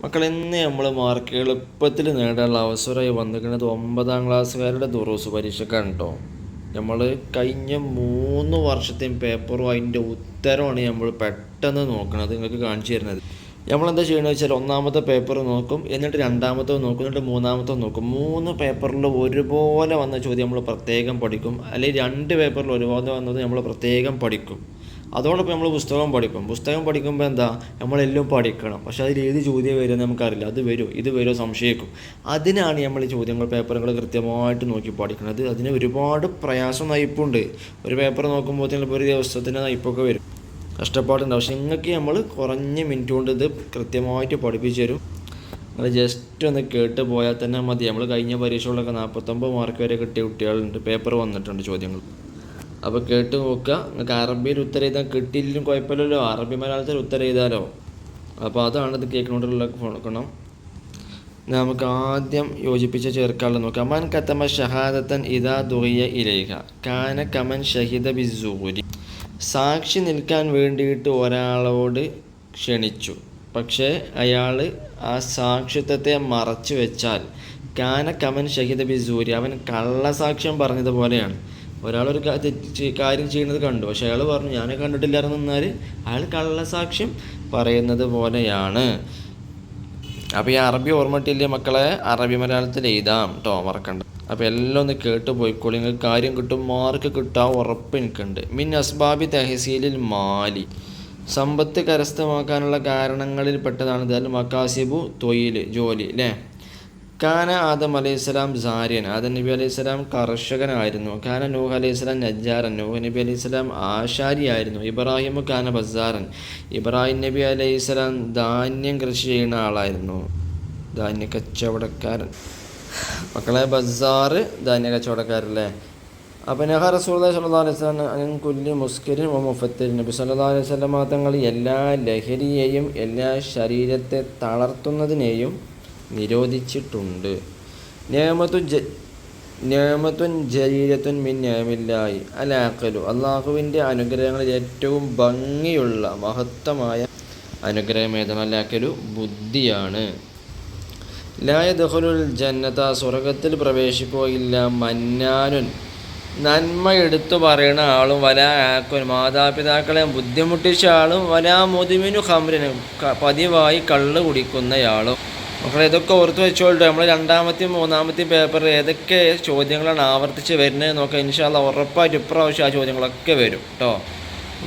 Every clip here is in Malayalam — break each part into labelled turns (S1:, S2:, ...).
S1: മക്കൾ, ഇന്ന് നമ്മൾ മാർക്ക് എളുപ്പത്തിൽ നേടാനുള്ള അവസരമായി വന്നിരിക്കുന്നത് 9ാം ക്ലാസ്സുകാരുടെ ദുറൂസ് പരീക്ഷക്കാണ് കേട്ടോ. നമ്മൾ കഴിഞ്ഞ 3 വർഷത്തെയും പേപ്പറും അതിൻ്റെ ഉത്തരമാണ് നമ്മൾ പെട്ടെന്ന് നോക്കുന്നത്, നിങ്ങൾക്ക് കാണിച്ചു തരുന്നത്. നമ്മളെന്താ ചെയ്യണമെന്ന് വെച്ചാൽ, ഒന്നാമത്തെ പേപ്പർ നോക്കും, എന്നിട്ട് രണ്ടാമത്തെ നോക്കും, എന്നിട്ട് മൂന്നാമത്തെ നോക്കും. 3 പേപ്പറിൽ ഒരുപോലെ വന്ന ചോദ്യം നമ്മൾ പ്രത്യേകം പഠിക്കും, അല്ലെങ്കിൽ 2 പേപ്പറിൽ ഒരുപോലെ വന്നത് നമ്മൾ പ്രത്യേകം പഠിക്കും. അതോടൊപ്പം നമ്മൾ പുസ്തകം പഠിക്കും. പുസ്തകം പഠിക്കുമ്പോൾ എന്താ, നമ്മളെല്ലാം പഠിക്കണം. പക്ഷേ അതിൽ ഏത് ചോദ്യം വരുമെന്ന് നമുക്കറിയില്ല. അത് വരുമോ ഇത് വരുമോ സംശയിക്കും. അതിനാണ് നമ്മൾ ഈ ചോദ്യങ്ങൾ പേപ്പറുകൾ കൃത്യമായിട്ട് നോക്കി പഠിക്കുന്നത്. അതിന് ഒരുപാട് പ്രയാസം നയിപ്പുണ്ട്. ഒരു പേപ്പർ നോക്കുമ്പോൾ ചിലപ്പോൾ ഒരു ദിവസത്തിന് നയിപ്പൊക്കെ വരും, കഷ്ടപ്പാടുണ്ട്. പക്ഷെ നിങ്ങൾക്ക് നമ്മൾ കുറഞ്ഞ മിനിറ്റ് കൊണ്ട് ഇത് കൃത്യമായിട്ട് പഠിപ്പിച്ചു തരും. നിങ്ങൾ ജസ്റ്റ് ഒന്ന് കേട്ട് പോയാൽ തന്നെ മതി. നമ്മൾ കഴിഞ്ഞ പരീക്ഷകളിലൊക്കെ 49 മാർക്ക് വരെ കിട്ടിയ കുട്ടികളുണ്ട്. പേപ്പർ വന്നിട്ടുണ്ട് ചോദ്യങ്ങൾ. അപ്പോൾ കേട്ട് നോക്കുക. നിങ്ങൾക്ക് അറബിയിൽ ഉത്തരം എഴുതാൻ കിട്ടിയില്ലെങ്കിലും കുഴപ്പമില്ലല്ലോ, അറബി മലയാളത്തിൽ ഉത്തരം എഴുതാലോ. അപ്പോൾ അതാണ് ഇത് കേൾക്കണോണ്ടുള്ള ഗുണം. നമുക്ക് ആദ്യം യോജിപ്പിച്ച് ചേർക്കാനുള്ളത് നോക്കാം. മൻ കത്തമ ഷഹാദത്തൻ ഇദാ ദുഇയ ഇലൈഹ കാന കമൻ ഷഹിദ ബിസ്സൂരി. സാക്ഷി നിൽക്കാൻ വേണ്ടിയിട്ട് ഒരാളോട് ക്ഷണിച്ചു, പക്ഷേ അയാൾ ആ സാക്ഷിത്വത്തെ മറച്ചു വെച്ചാൽ കാന കമൻ ഷഹിദ ബിസ്സൂരി, അവൻ കള്ളസാക്ഷ്യം പറഞ്ഞതുപോലെയാണ്. ഒരാളൊരു കാര്യം ചെയ്യുന്നത് കണ്ടു, പക്ഷെ അയാൾ പറഞ്ഞു ഞാൻ കണ്ടിട്ടില്ലായിരുന്നു എന്നാൽ അയാൾ കള്ളസാക്ഷ്യം പറയുന്നത് പോലെയാണ്. അപ്പോൾ ഈ അറബി ഓർമ്മട്ടില്ലേ മക്കളെ, അറബി മലയാളത്തിൽ എഴുതാം കേട്ടോ, മറക്കണ്ട. അപ്പോൾ എല്ലാം ഒന്ന് കേട്ട് പോയിക്കോളി, നിങ്ങൾക്ക് കാര്യം കിട്ടും, മാർക്ക് കിട്ടാൻ ഉറപ്പ് എനിക്കുണ്ട്. മിൻ അസ്ബാബി തഹസീലിൽ മാലി, സമ്പത്ത് കരസ്ഥമാക്കാനുള്ള കാരണങ്ങളിൽ പെട്ടതാണ് ഇത്. അൽ മക്കാസിബു തൊയിൽ, ജോലി അല്ലേ. കാന ആദം അലൈഹിസ്സലാം സാര്യൻ, ആദം നബി അലൈഹിസ്സലാം കർഷകനായിരുന്നു. കാന നൂഹ് അലൈഹിസ്സലാം നജ്ജാറൻ, നൂഹ് നബി അലൈഹിസ്സലാം ആശാരിയായിരുന്നു. ഇബ്രാഹിം കാന ബസാറൻ, ഇബ്രാഹിം നബി അലൈഹിസ്സലാം ധാന്യം കൃഷി ചെയ്യുന്ന ആളായിരുന്നു, ധാന്യ കച്ചവടക്കാരൻ. മക്കളെ, ബസാർ ധാന്യ കച്ചവടക്കാരല്ലേ. അപ്പോൾ നഹ റസൂലുള്ളാഹി സ്വല്ലല്ലാഹു അലൈഹി വസല്ലം കുല്ലി മുസ്കിരിൻ വ മുഫത്തിരിൻ, നബി സ്വല്ലല്ലാഹു അലൈഹി വസല്ലം തങ്ങൾ എല്ലാ ലഹരിയെയും എല്ലാ ശരീരത്തെ തളർത്തുന്നതിനെയും നിരോധിച്ചിട്ടുണ്ട്. നിഅമത്തുൻ ജലീലത്തുൻ മിൻ നിഅമില്ലാഹി അൽ അഖ്ലു, അള്ളാഹുവിൻ്റെ അനുഗ്രഹങ്ങളിൽ ഏറ്റവും ഭംഗിയുള്ള മഹത്തമായ അനുഗ്രഹം ഏതാണ്? അൽ അഖ്ലു, ബുദ്ധിയാണ്. ലാ യദ്ഖുലുൽ ജന്നത, സ്വർഗത്തിൽ പ്രവേശിക്കുകയില്ല. മന്നാനുൻ, നന്മ എടുത്തു പറയുന്ന ആളും, വലാ ആക്കുൻ, മാതാപിതാക്കളെ ബുദ്ധിമുട്ടിച്ച ആളും, വലാ മുദ്മിനു ഖംറിന്, പതിവായി കള്ള് കുടിക്കുന്നയാളും. മക്കളെ, ഇതൊക്കെ ഓർത്ത് വെച്ചോളൂ. നമ്മൾ 2ാമത്തെയും 3ാമത്തെയും പേപ്പറിൽ ഏതൊക്കെ ചോദ്യങ്ങളാണ് ആവർത്തിച്ച് വരുന്നത് നോക്കാം. ഇൻഷാ അല്ലാഹ് ഉറപ്പായിട്ട് ഇപ്രാവശ്യം ആ ചോദ്യങ്ങളൊക്കെ വരും കേട്ടോ.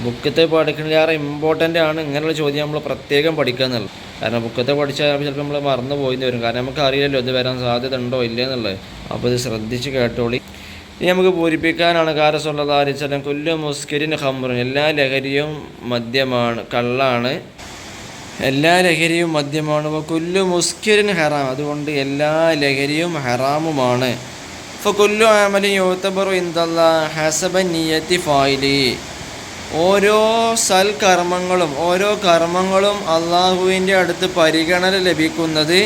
S1: ബുക്കത്തെ പഠിക്കുന്നതിലേറെ ഇമ്പോർട്ടൻ്റ് ആണ് ഇങ്ങനെയുള്ള ചോദ്യം നമ്മൾ പ്രത്യേകം പഠിക്കുക എന്നുള്ളത്. കാരണം ബുക്കത്തെ പഠിച്ചാൽ ചിലപ്പോൾ നമ്മൾ മറന്നു പോയിന്ന് വരും. കാരണം നമുക്ക് അറിയില്ലല്ലോ ഇത് വരാൻ സാധ്യത ഉണ്ടോ ഇല്ലേ എന്നുള്ളത്. അപ്പോൾ ഇത് ശ്രദ്ധിച്ച് കേട്ടോളി. ഇനി നമുക്ക് പൂരിപ്പിക്കാനാണ്. കാല സ്വല്ലല്ലാഹു അലൈഹി വസല്ലം കുല്ലു മുസ്കിരിൻ ഖംറുൻ, എല്ലാ ലഹരിയും മദ്യമാണ്, കള്ളാണ്. എല്ലാ ലഹരിയും മദ്യമാണ്. കുല്ലു മുസ്കിരിൻ ഹറാം, അതുകൊണ്ട് എല്ലാ ലഹരിയും ഹറാമുമാണ്. ഫകുല്ലു അമലിൻ യുതബറു ഇൻദല്ലാഹി ഹസബ നിയ്യത്തി ഫായിലി, ഓരോ സൽക്കർമ്മങ്ങളും ഓരോ കർമ്മങ്ങളും അള്ളാഹുവിൻ്റെ അടുത്ത് പരിഗണന ലഭിക്കുന്നത്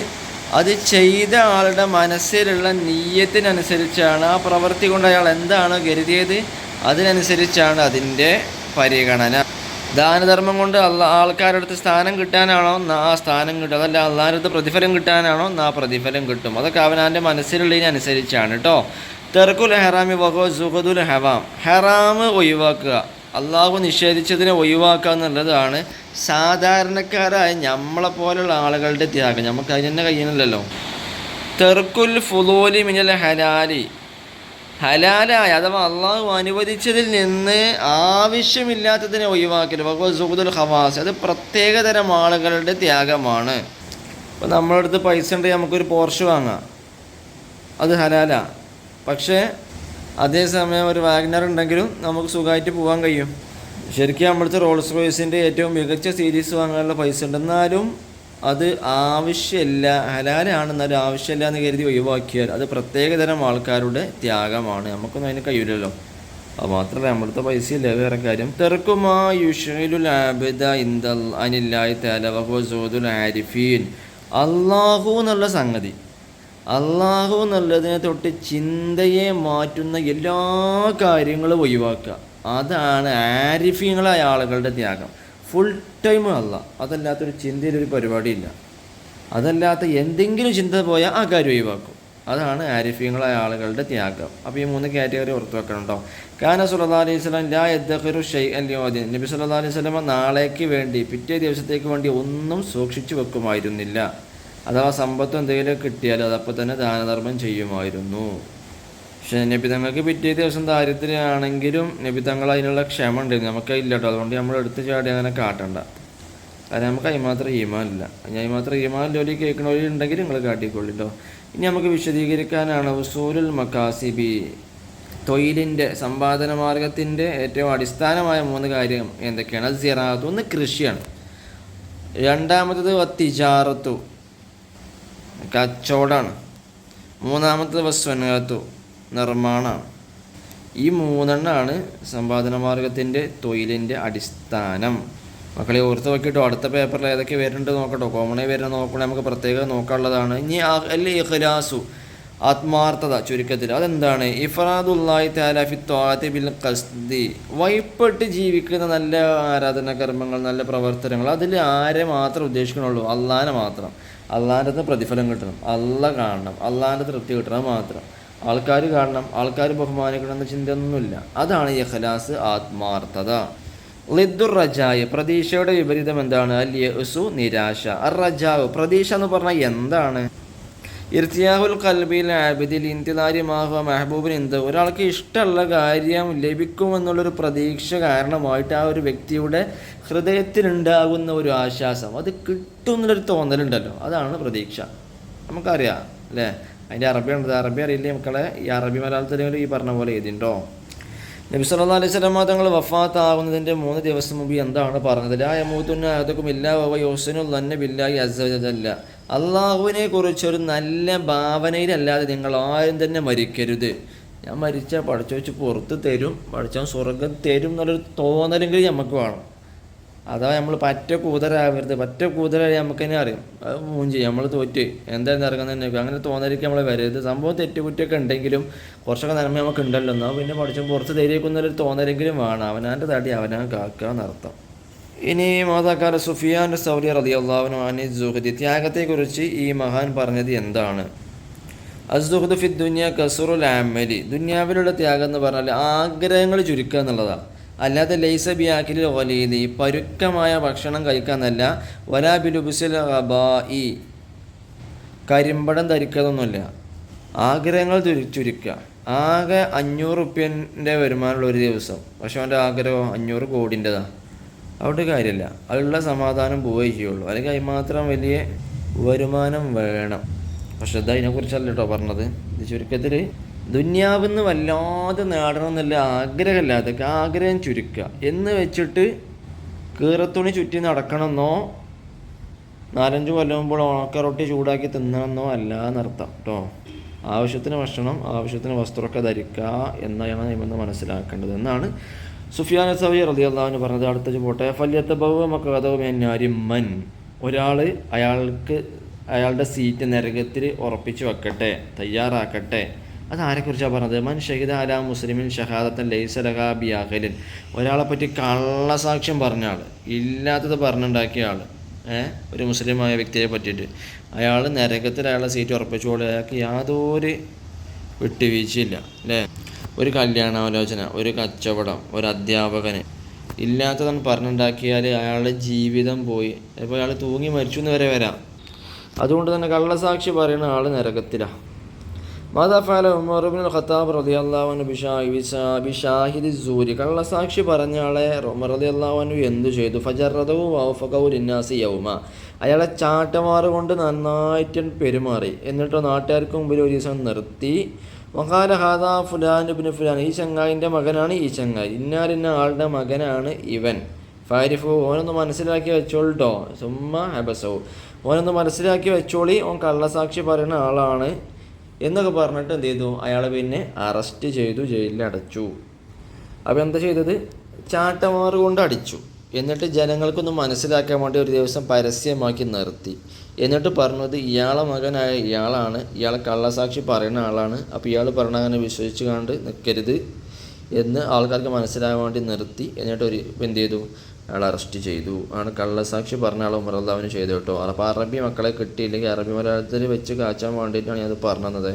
S1: അത് ചെയ്ത ആളുടെ മനസ്സിലുള്ള നിയ്യത്തിനനുസരിച്ചാണ്. ആ പ്രവൃത്തി കൊണ്ട് അയാൾ എന്താണ് കരുതിയത് അതിനനുസരിച്ചാണ് അതിൻ്റെ പരിഗണന. ദാനധർമ്മം കൊണ്ട് ആൾക്കാരുടെ അടുത്ത് സ്ഥാനം കിട്ടാനാണോ ആ സ്ഥാനം കിട്ടും, അതല്ല അള്ളാഹിൻ്റെ അടുത്ത് പ്രതിഫലം കിട്ടാനാണോ ആ പ്രതിഫലം കിട്ടും. അതൊക്കെ അവനവൻ്റെ മനസ്സിലുള്ളതിനനുസരിച്ചാണ് കേട്ടോ. തെർക്കുൽ ഹറാമി വഹുവ സുഖദുൽ ഹറാം, ഹറാമ് ഒഴിവാക്കുക, അള്ളാഹു നിഷേധിച്ചതിനെ ഒഴിവാക്കുക എന്നുള്ളതാണ് സാധാരണക്കാരായ നമ്മളെപ്പോലുള്ള ആളുകളുടെ ത്യാഗം. നമുക്ക് അതിന് കഴിയുന്നില്ലല്ലോ. തെർക്കുൽ ഫുളൂലി മിനൽ ഹലാലി, ഹലാലായ അഥവാ അള്ളാഹു അനുവദിച്ചതിൽ നിന്ന് ആവശ്യമില്ലാത്തതിനെ ഒഴിവാക്കൽ. വഹുവ സുഖദുൽ ഖവാസ്, അത് പ്രത്യേകതരം ആളുകളുടെ ത്യാഗമാണ്. ഇപ്പോൾ നമ്മുടെ അടുത്ത് പൈസ ഉണ്ടെങ്കിൽ നമുക്കൊരു പോർഷ് വാങ്ങാം, അത് ഹലാലാ. പക്ഷേ അതേസമയം ഒരു വാഗ്നർ ഉണ്ടെങ്കിലും നമുക്ക് സുഖമായിട്ട് പോകാൻ കഴിയും. ശരിക്കും നമ്മളടുത്ത് റോൾസ് റോയ്സിൻ്റെ ഏറ്റവും മികച്ച സീരീസ് വാങ്ങാനുള്ള പൈസ ഉണ്ട്, എന്നാലും അത് ആവശ്യമില്ല, ഹലാലാണെന്നാലും ആവശ്യമില്ല എന്ന് കരുതി ഒഴിവാക്കിയാൽ അത് പ്രത്യേകതരം ആൾക്കാരുടെ ത്യാഗമാണ്. നമുക്കൊന്നും അതിന് കഴിയില്ലല്ലോ. അത് മാത്രമല്ല നമ്മളടുത്ത പൈസയില്ല, വേറെ കാര്യം. തെർക്കുമാ യുഷ്ഗിലുൽ അബ്ദ അനില്ലാഹി തആല വഹുവ സുഹദുൽ ആരിഫീൻ, അള്ളാഹു എന്നുള്ള സംഗതി, അള്ളാഹു എന്നുള്ളതിനെ തൊട്ട് ചിന്തയെ മാറ്റുന്ന എല്ലാ കാര്യങ്ങളും ഒഴിവാക്കുക, അതാണ് ആരിഫീങ്ങളായ ആളുകളുടെ ത്യാഗം. ഫുൾ ടൈം അല്ല, അതല്ലാത്തൊരു ചിന്തയിലൊരു പരിപാടിയില്ല. അതല്ലാത്ത എന്തെങ്കിലും ചിന്ത പോയാൽ ആ കാര്യം ഒഴിവാക്കും. അതാണ് ആരിഫീങ്ങളായ ആളുകളുടെ ത്യാഗം. അപ്പോൾ ഈ 3 കാറ്റഗറി ഓർത്ത് വെക്കണം കേട്ടോ. കാന സല്ലല്ലാഹു അലൈഹി വസല്ലം ലാ യദ്ഖിറു ഷൈഅൻ ലിഗദിൻ. നബി സല്ലല്ലാഹു അലൈഹി വസല്ലം നാളേക്ക് വേണ്ടി, പിറ്റേ ദിവസത്തേക്ക് വേണ്ടി ഒന്നും സൂക്ഷിച്ചു വെക്കുമായിരുന്നില്ല. അഥവാ സമ്പത്ത് എന്തെങ്കിലും കിട്ടിയാൽ അതപ്പോൾ തന്നെ ദാനധർമ്മം ചെയ്യുമായിരുന്നു. പക്ഷേ നബി തങ്ങൾക്ക് പിറ്റേ ദിവസം ദാരിദ്ര്യമാണെങ്കിലും നബി തങ്ങൾ അതിനുള്ള ക്ഷമ ഉണ്ടായിരുന്നു. നമുക്ക് ഇല്ല കേട്ടോ. അതുകൊണ്ട് നമ്മൾ എടുത്ത് ചാടി അങ്ങനെ കാട്ടണ്ട. കാരണം നമുക്ക് അതിമാത്രം ഈമാനില്ല. അതിമാത്രം ഈമാൻ ജോലി കേൾക്കണവർ ഉണ്ടെങ്കിൽ നിങ്ങൾ കാട്ടിക്കൊള്ളിട്ടോ. ഇനി നമുക്ക് വിശദീകരിക്കാനാണ് ഉസൂലുൽ മക്കാസിബി, തൊഴിലിൻ്റെ സമ്പാദന മാർഗത്തിൻ്റെ ഏറ്റവും അടിസ്ഥാനമായ 3 കാര്യം എന്തൊക്കെയാണ്? അത് സിറാത്ത്, ഒന്ന് കൃഷിയാണ്. രണ്ടാമത്തത് തിജാറത്തു, കച്ചവടമാണ്. മൂന്നാമത്തത് വസ്വനകത്തു, നിർമ്മാണമാണ്. ഈ 3 സമ്പാദന മാർഗത്തിൻ്റെ തൊഴിലിൻ്റെ അടിസ്ഥാനം. മക്കളെ ഓർത്ത് നോക്കിയിട്ടോ. അടുത്ത പേപ്പറിൽ ഏതൊക്കെ വരുന്നുണ്ട് നോക്കട്ടോ. കോമണായി വരുന്ന നോക്കണേ നമുക്ക് പ്രത്യേകം നോക്കാനുള്ളതാണ്. ഇനി ഇഖ്ലാസു, ആത്മാർത്ഥത ചുരുക്കത്തിൽ. അതെന്താണ്? ഇഫ്റാദുല്ലാഹി തആല ഫി ത്വാഅതി ബിൽ ഖസ്ദി, വൈപ്പെട്ട് ജീവിക്കുന്ന നല്ല ആരാധന കർമ്മങ്ങൾ, നല്ല പ്രവർത്തനങ്ങൾ. അതിൽ ആരെ മാത്രം ഉദ്ദേശിക്കണുള്ളൂ? അള്ളാഹിനെ മാത്രം. അള്ളാഹിൻ്റെ അടുത്ത് പ്രതിഫലം കിട്ടണം, അള്ളാഹ് കാണണം, അള്ളാഹിൻ്റെ തൃപ്തി കിട്ടണം മാത്രം. ആൾക്കാർ കാണണം, ആൾക്കാർ ബഹുമാനിക്കണം എന്ന ചിന്തയൊന്നുമില്ല. അതാണ് ഇഖ്ലാസ്, ആത്മാർത്ഥത. ലിദ്ദുർ റജായ്, പ്രതീക്ഷയുടെ വിപരീതം എന്താണ്? അൽ യഅ്സു, നിരാശ. അർ റജാവ്, പ്രതീക്ഷ എന്ന് പറഞ്ഞാൽ എന്താണ്? ഇർത്തിയാഹുൽ ഖൽബിൽ ആബിദിൽ ഇന്തിദാരി മാഹ മെഹബൂബിൻ എന്ത്, ഒരാൾക്ക് ഇഷ്ടമുള്ള കാര്യം ലഭിക്കുമെന്നുള്ളൊരു പ്രതീക്ഷ കാരണമായിട്ട് ആ ഒരു വ്യക്തിയുടെ ഹൃദയത്തിലുണ്ടാകുന്ന ഒരു ആശ്വാസം, അത് കിട്ടും എന്നുള്ളൊരു തോന്നലുണ്ടല്ലോ, അതാണ് പ്രതീക്ഷ. നമുക്കറിയാം അല്ലേ? അതിൻ്റെ അറബി അറിയില്ലേ മക്കളെ? ഈ അറബി മലയാളത്തിൽ ഈ പറഞ്ഞ പോലെ എഴുതിണ്ടോ? നബി സല്ലല്ലാഹു അലൈഹി വസല്ലം തങ്ങൾ വഫാത്താകുന്നതിൻ്റെ 3 ദിവസം മുമ്പ് എന്താണ് പറഞ്ഞത്? ലാ യമൂതുന്ന അഹദുക്കും ഇല്ലാ വഹുവ യുഹ്സിനു ദന്ന ബില്ലാഹി അസ്സ വജല്ല. അള്ളാഹുവിനെ കുറിച്ചൊരു നല്ല ഭാവനയിലല്ലാതെ നിങ്ങൾ ആരും തന്നെ മരിക്കരുത്. ഞാൻ മരിച്ചാൽ പഠിച്ചു വെച്ച് പുറത്ത് തരും, പഠിച്ചാൽ സ്വർഗം തരും എന്നുള്ളൊരു തോന്നലെങ്കിലും നമുക്ക് വേണം. അതാ നമ്മൾ പറ്റ കൂതരാവരുത്. പറ്റ കൂതരായി നമുക്ക് തന്നെ അറിയാം, അത് മൂഞ്ചി നമ്മൾ തോറ്റ് എന്തായാലും ഇറങ്ങുന്നത് തന്നെ. അങ്ങനെ തോന്നലേക്ക് നമ്മൾ വരരുത്. സംഭവം തെറ്റുകുറ്റൊക്കെ ഉണ്ടെങ്കിലും കുറച്ചൊക്കെ നന്മ നമുക്ക് ഉണ്ടല്ലോ, എന്നാൽ പിന്നെ പഠിച്ചാൽ പുറത്ത് തരിക്കുന്നൊരു തോന്നലെങ്കിലും വേണം. അവനാൻ്റെ തടി അവനാൻ കാക്കുക എന്നർത്ഥം. ഇനി മാതാക്കാല സുഫിയാൻ സൗരി റളിയല്ലാഹു അൻഹു സുഹദി, ത്യാഗത്തെക്കുറിച്ച് ഈ മഹാൻ പറഞ്ഞത് എന്താണ്? അസ്സുഹദു ഫി ദുനിയ കസുറുൽ അമലി, ദുനിയാവിലുള്ള ത്യാഗം എന്ന് പറഞ്ഞാൽ ആഗ്രഹങ്ങൾ ചുരുക്കുക എന്നുള്ളതാണ്. അല്ലാതെ ലൈസ ബിയാക്കിൽ വലീദി, പരുക്കമായ ഭക്ഷണം കഴിക്കാന്നല്ല. വലാ ബിലുബുസിൽ ഖബാഇ, കരിമ്പടം ധരിക്കുന്നതൊന്നുമില്ല. ആഗ്രഹങ്ങൾ ചുരുക്കുക. ആകെ 500 റുപ്യൻ്റെ വരുമാനമുള്ള ഒരു ദിവസം, പക്ഷെ അവൻ്റെ ആഗ്രഹം 500 കോടിൻ്റെതാണ്. അവിടെ കാര്യമില്ല, അതിലുള്ള സമാധാനം പോവുകയേ ചെയ്യുള്ളൂ. അല്ലെങ്കിൽ അതിമാത്രം വലിയ വരുമാനം വേണം. പക്ഷെ ഇത് അതിനെക്കുറിച്ചല്ല കേട്ടോ പറഞ്ഞത്. ഇത് ചുരുക്കത്തിൽ ദുന്യാവെന്ന് വല്ലാതെ നേടണം എന്നല്ല ആഗ്രഹമില്ലാതെ ആഗ്രഹം ചുരുക്കുക എന്ന് വെച്ചിട്ട് കീറത്തുണി ചുറ്റി നടക്കണമെന്നോ 4-5 കൊല്ലം മുമ്പോൾ ഉണക്കറൊട്ടി ചൂടാക്കി തിന്നണമെന്നോ അല്ല എന്നർത്ഥം കേട്ടോ. ആവശ്യത്തിന് ഭക്ഷണം, ആവശ്യത്തിന് വസ്ത്രമൊക്കെ ധരിക്കുക എന്നാണ് നിമെന്ന് മനസ്സിലാക്കേണ്ടത് എന്നാണ് സുഫിയാൻ സൗരി റളിയല്ലാഹു അൻഹു പറഞ്ഞത്. അടുത്ത പോട്ടെ. ഫല്യതബവ്വ മഖഅദഹു മിനന്നാരി മൻ, ഒരാൾ അയാളുടെ സീറ്റ് നരകത്തിൽ ഉറപ്പിച്ചു വെക്കട്ടെ, തയ്യാറാക്കട്ടെ. അതാരെക്കുറിച്ചാണ് പറഞ്ഞത്? മൻ ഷഹിദ അലാ മുസ്ലിമിൻ ഷഹാദത്തൻ ലൈസ ലഹാ ബിഅഖലിൻ, ഒരാളെപ്പറ്റി കള്ളസാക്ഷ്യം പറഞ്ഞ ആൾ, ഇല്ലാത്തത് പറഞ്ഞുണ്ടാക്കിയ ആൾ, ഒരു മുസ്ലിമായ വ്യക്തിയെ പറ്റിയിട്ട് അയാൾ നരകത്തിൽ അയാളുടെ സീറ്റ് ഉറപ്പിച്ചോളൂ. അയാൾക്ക് യാതൊരു വിട്ടുവീഴ്ചയില്ല അല്ലേ? ഒരു കല്യാണാലോചന, ഒരു കച്ചവടം, ഒരു അധ്യാപകന് ഇല്ലാത്തതാണ് പറഞ്ഞുണ്ടാക്കിയാൽ അയാളുടെ ജീവിതം പോയി. ഇപ്പോൾ അയാൾ തൂങ്ങി മരിച്ചു എന്ന് വരെ വരാം. അതുകൊണ്ട് തന്നെ കള്ളസാക്ഷി പറയുന്ന ആൾ നരകത്തിലാണ്. മാതാഫാല ഉമർ ഇബ്നുൽ ഖത്താബ് റളിയല്ലാഹു അൻഹു ബിഷാഹിദി സൂരി, കള്ളസാക്ഷി പറഞ്ഞ ആളെ ഉമർ റളിയല്ലാഹു അൻഹു എന്തു ചെയ്തു? ഫജറദഹു വഅഫഖഹു ലിന്നാസി യൗമ, അയാളെ ചാട്ടമാറ് കൊണ്ട് നന്നായിട്ട് പെരുമാറി. എന്നിട്ട് നാട്ടുകാർക്ക് മുമ്പിൽ ഒരു ദിവസം നിർത്തി. വഖാല ഹാദാ ഫുലാൻ ഇബ്നു ഫുലാൻ, ഈ ചങ്ങായിൻ്റെ മകനാണ് ഈ ചങ്ങായി, ഇന്നാലിന്ന ആളുടെ മകനാണ് ഇവൻ. ഫാരിഫു, ഓനൊന്ന് മനസ്സിലാക്കി വെച്ചോളിട്ടോ. സുമ്മ ഹബസു, ഓനൊന്ന് മനസ്സിലാക്കി വെച്ചോളി, ഓൻ കള്ളസാക്ഷി പറയുന്ന ആളാണ് എന്നൊക്കെ പറഞ്ഞിട്ട് എന്ത് ചെയ്തു? അയാളെ പിന്നെ അറസ്റ്റ് ചെയ്തു, ജയിലിൽ അടച്ചു. അപ്പോൾ എന്താ ചെയ്തത്? ചാട്ടമാറ് കൊണ്ട് അടിച്ചു. എന്നിട്ട് ജനങ്ങൾക്കൊന്ന് മനസ്സിലാക്കാൻ വേണ്ടി ഒരു ദിവസം പരസ്യമാക്കി നിർത്തി. എന്നിട്ട് പറഞ്ഞത് ഇയാളെ മകനായ ഇയാളാണ്, ഇയാളെ കള്ളസാക്ഷി പറയുന്ന ആളാണ്, അപ്പോൾ ഇയാൾ പറഞ്ഞ അങ്ങനെ വിശ്വസിച്ച് കണ്ട് നിൽക്കരുത് എന്ന് ആൾക്കാർക്ക് മനസ്സിലാകാൻ വേണ്ടി നിർത്തി. എന്നിട്ട് എന്ത് ചെയ്തു? അയാൾ അറസ്റ്റ് ചെയ്തു. ആണ് കള്ളസാക്ഷി പറഞ്ഞ ആൾ ഉമർ അള്ളാഹുവിന് ചെയ്തു കേട്ടോ. അപ്പോൾ അറബി മക്കളെ കിട്ടിയില്ലെങ്കിൽ അറബി മലയാളത്തിൽ വെച്ച് കാച്ചാൻ വേണ്ടിയിട്ടാണ് ഞാനത് പറഞ്ഞത്.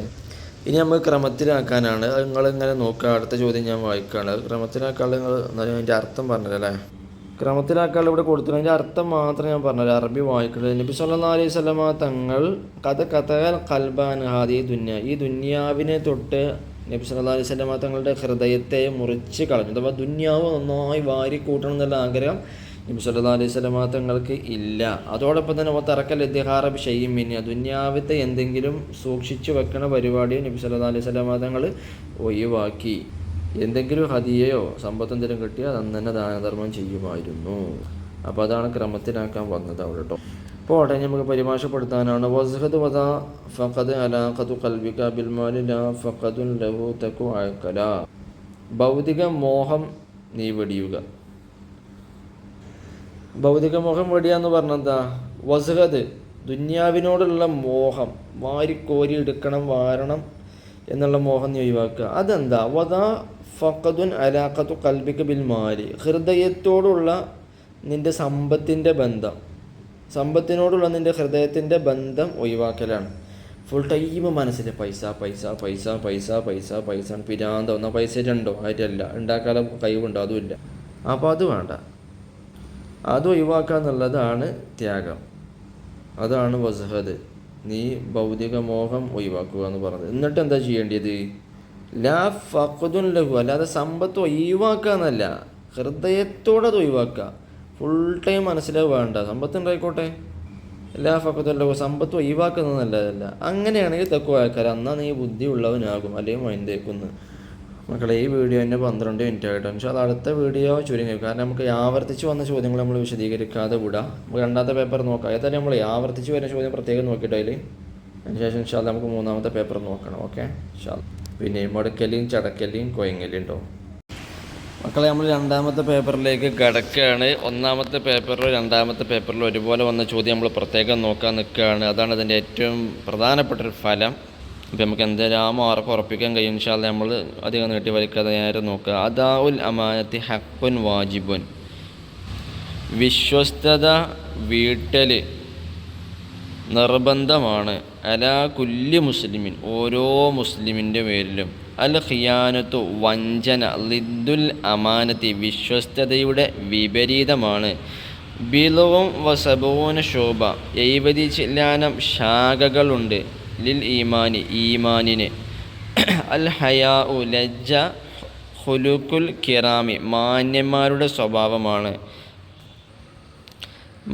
S1: ഇനി നമുക്ക് ക്രമത്തിലാക്കാനാണ്. നിങ്ങളിങ്ങനെ നോക്കുക. അടുത്ത ചോദ്യം ഞാൻ വായിക്കുകയാണ്. ക്രമത്തിലാക്കാനുള്ള നിങ്ങൾ എന്നാലും അതിൻ്റെ അർത്ഥം പറഞ്ഞല്ലേ. ക്രമത്തിലാക്കാൾ ഇവിടെ കൊടുത്തില്ല. അതിൻ്റെ അർത്ഥം മാത്രം ഞാൻ പറഞ്ഞത്. അറബി വായിക്കുന്നത് നബി സല്ലല്ലാഹു അലൈഹി വസല്ലമ തങ്ങൾ കതൽ ഖൽബാൻ ഹാദി ദുനിയ, ഈ ദുനിയാവിനെ തൊട്ട് നബി സല്ലല്ലാഹു അലൈഹി വസല്ലമ തങ്ങളുടെ ഹൃദയത്തെ മുറിച്ച് കളഞ്ഞു. അഥവാ ദുനിയാവ് നന്നായി വാരി കൂട്ടണം എന്നുള്ള ആഗ്രഹം നബി സല്ലല്ലാഹു അലൈഹി വസല്ലമ തങ്ങൾക്ക് ഇല്ല. അതോടൊപ്പം തന്നെ തറക്കൽ ഇദ്ദിഹാറ ബിശൈഇൻ മിൻഹ, ദുനിയാവിത്തെ എന്തെങ്കിലും സൂക്ഷിച്ചു വെക്കണ പരിപാടിയും നബി സല്ലല്ലാഹു അലൈഹി വസല്ലമ തങ്ങൾ ഒഴിവാക്കി. എന്തെങ്കിലും ഹദിയയോ സമ്പത്ത് എന്തെങ്കിലും കിട്ടിയാൽ അത് അന്ന് തന്നെ ദാനധർമ്മം ചെയ്യുമായിരുന്നു. അപ്പോൾ അതാണ് ക്രമത്തിലാക്കാൻ വന്നത് അവിടെ കേട്ടോ. അപ്പോൾ ഉടനെ നമുക്ക് പരിഭാഷപ്പെടുത്താനാണ്. വസ്ഹദ് വദാ ഫഖദ് അലാഖതു ഖൽബിക ബിൽ മാലി ലാ ഫഖദുൻ ലഹു തകു അഖല, ഭൗതിക മോഹം നീ വെടിയുക. ഭൗതിക മോഹം വെടിയാന്ന് പറഞ്ഞെന്താ? വസ്ഹദ്, ദുന്യാവിനോടുള്ള മോഹം, വാരിക്കോരി എടുക്കണം, വാരണം എന്നുള്ള മോഹം നീ ഒഴിവാക്കുക. അതെന്താ? വദാ ഫഖദുൻ അലാഖതു ഖൽബിക ബിൽ മാലി, ഹൃദയത്തോടുള്ള നിൻ്റെ സമ്പത്തിൻ്റെ ബന്ധം, സമ്പത്തിനോടുള്ള നിൻ്റെ ഹൃദയത്തിൻ്റെ ബന്ധം ഒഴിവാക്കലാണ്. ഫുൾ ടൈം മനസ്സിൽ പൈസ പൈസ പൈസ പൈസ പൈസ പൈസ പിരാന്തോ. എന്നാൽ പൈസ ഉണ്ടോ? ആയിട്ടല്ല, ഉണ്ടാക്കാതെ കഴിവുണ്ടോ? അതുമില്ല. അപ്പോൾ അത് വേണ്ട, അത് ഒഴിവാക്കുക എന്നുള്ളതാണ് ത്യാഗം. അതാണ് വസ്ഹദ്, നീ ഭൗതിക മോഹം ഒഴിവാക്കുക എന്ന് പറഞ്ഞത്. എന്നിട്ട് എന്താ ചെയ്യേണ്ടത്? ലാ ഫഖദുൻ ലഹു, അല്ലാതെ സമ്പത്ത് ഒഴിവാക്കുക എന്നല്ല, ഹൃദയത്തോടെ അത് ഒഴിവാക്കുക. ഫുൾ ടൈം മനസ്സിലാവ് വേണ്ട, സമ്പത്ത് ഉണ്ടായിക്കോട്ടെ. ലാ ഫഖദുൻ ലഹു, സമ്പത്ത് ഒഴിവാക്കുന്നതല്ല. അങ്ങനെയാണെങ്കിൽ തഖ്വ ആൾക്കാർ, എന്നാൽ നീ ബുദ്ധി ഉള്ളവനാകും, അല്ലെങ്കിൽ മൈൻഡേക്കുന്നു. മക്കളെ, ഈ വീഡിയോ തന്നെ 12 മിനിറ്റ് ആയിട്ടോ. പക്ഷേ അത് അടുത്ത വീഡിയോ ചുരുങ്ങി, കാരണം നമുക്ക് ആവർത്തിച്ച് വന്ന ചോദ്യങ്ങൾ നമ്മൾ വിശദീകരിക്കാതെ വിടാം. നമുക്ക് രണ്ടാമത്തെ പേപ്പർ നോക്കാം. ഏതായാലും നമ്മൾ ആവർത്തിച്ച് വരുന്ന ചോദ്യം പ്രത്യേകം നോക്കിയിട്ട് അതിനുശേഷം ഇൻഷാല്ലാ നമുക്ക് മൂന്നാമത്തെ പേപ്പർ നോക്കണം. ഓക്കെ ഇൻഷാല്ലാ. പിന്നെ മുടക്കലിയും ചടക്കലിയും കൊയങ്ങലും ഉണ്ടോ മക്കളെ? നമ്മൾ രണ്ടാമത്തെ പേപ്പറിലേക്ക് കടക്കുകയാണ്. ഒന്നാമത്തെ പേപ്പറിലും രണ്ടാമത്തെ പേപ്പറിലും ഒരുപോലെ വന്ന ചോദ്യം നമ്മൾ പ്രത്യേകം നോക്കാൻ നിൽക്കുകയാണ്. അതാണ് അതിൻ്റെ ഏറ്റവും പ്രധാനപ്പെട്ടൊരു ഫലം. ഇപ്പം നമുക്ക് എന്തെല്ലാം മാർക്ക് ഉറപ്പിക്കാൻ കഴിയും ഇൻഷാല്ലാ. നമ്മൾ അധികം നീട്ടി വലിക്കാതെ നേരെ നോക്കുക. അദാഉൽ അമാനത്തി ഹഖ്ഖുൻ വാജിബുൻ, വിശ്വസ്തത വീട്ടൽ നിർബന്ധമാണ്. അലാ കുല്ലി മുസ്ലിമിൻ, ഓരോ മുസ്ലിമിൻ്റെ പേരിലും. അൽ ഖിയാനത്തു, വഞ്ചന, ലിദ്ദുൽ അമാനത്തി, വിശ്വസ്തതയുടെ വിപരീതമാണ്. ബിളുവും വസബൂന ശോഭ, 70 ചില്ലാനം ശാഖകളുണ്ട്. ലിൽ ഈമാനി, ഈമാനിന്. അൽ ഹയാഉ, ലജ്ജ, ഖുലുഖുൽ കിറാമി, മാന്യന്മാരുടെ സ്വഭാവമാണ്.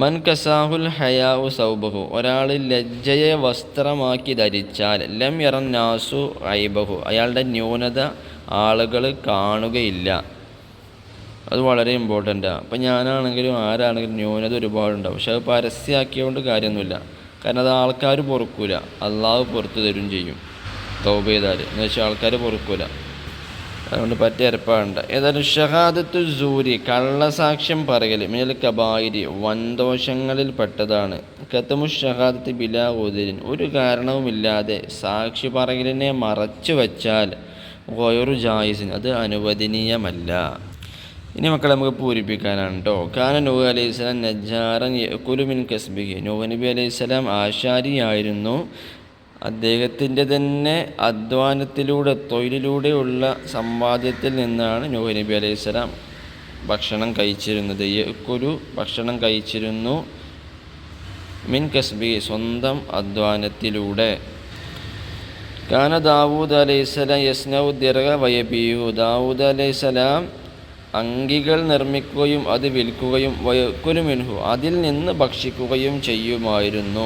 S1: മൻ കസാഹുൽ ഹയാഉ സൗബഹു, ഒരാൾ ലജ്ജയെ വസ്ത്രമാക്കി ധരിച്ചാൽ ലം യറൻ നാസു ഐബഹു, അയാളുടെ ന്യൂനത ആളുകൾ കാണുകയില്ല. അത് വളരെ ഇമ്പോർട്ടൻ്റാണ്. അപ്പം ഞാനാണെങ്കിലും ആരാണെങ്കിലും ന്യൂനത ഒരുപാടുണ്ടാവും. പക്ഷെ അത് പരസ്യമാക്കിയതുകൊണ്ട് കാര്യമൊന്നുമില്ല. കാരണം അത് ആൾക്കാർ പൊറുക്കൂല, അള്ളാഹു പുറത്തു തരും ചെയ്യും തൗബ ചെയ്താൽ. എന്ന് വെച്ചാൽ ആൾക്കാർ പൊറുക്കൂല, അതുകൊണ്ട് പറ്റിയ ഏർപ്പാടുണ്ട്. ഏതായാലും ഷഹാദത്തു സൂരി, കള്ളസാക്ഷ്യം പറയൽ, മിനൽ കബായിരി, വൻദോഷങ്ങളിൽ പെട്ടതാണ്. കത്തമു ഷഹാദത്ത് ബിലാ ഉദരിൻ, ഒരു കാരണവുമില്ലാതെ സാക്ഷി പറയലിനെ മറച്ചു വച്ചാൽ ഗൈറു ജായിസിൻ, അത് അനുവദനീയമല്ല. ഇനി മക്കളെ നമുക്ക് പൂരിപ്പിക്കാനാണ് കേട്ടോ. കാന നൂഹ് അലൈഹിസ്സലാം നജ്ജാറൻ യഅ്കുലു മിൻ കസ്ബിഹി, നൂഹ് നബി അലൈഹിസ്സലാം ആശാരിയായിരുന്നു. അദ്ദേഹത്തിൻ്റെ തന്നെ അധ്വാനത്തിലൂടെ, തൊഴിലിലൂടെയുള്ള സമ്പാദ്യത്തിൽ നിന്നാണ് നൂഹ് നബി അലൈഹിസ്സലാം ഭക്ഷണം കഴിച്ചിരുന്നത്. യഅ്കുലു, ഭക്ഷണം കഴിച്ചിരുന്നു. മിൻ കസ്ബി, സ്വന്തം അധ്വാനത്തിലൂടെ. കാന ദാവൂദ് അലൈഹിസ്സലാം യസ്നഉ ദിർഅ വയബീഉ, ദാവൂദ് അലൈഹിസ്സലാം അങ്കികൾ നിർമ്മിക്കുകയും അത് വിൽക്കുകയും വയക്കുലു മിൻഹു, അതിൽ നിന്ന് ഭക്ഷിക്കുകയും ചെയ്യുമായിരുന്നു.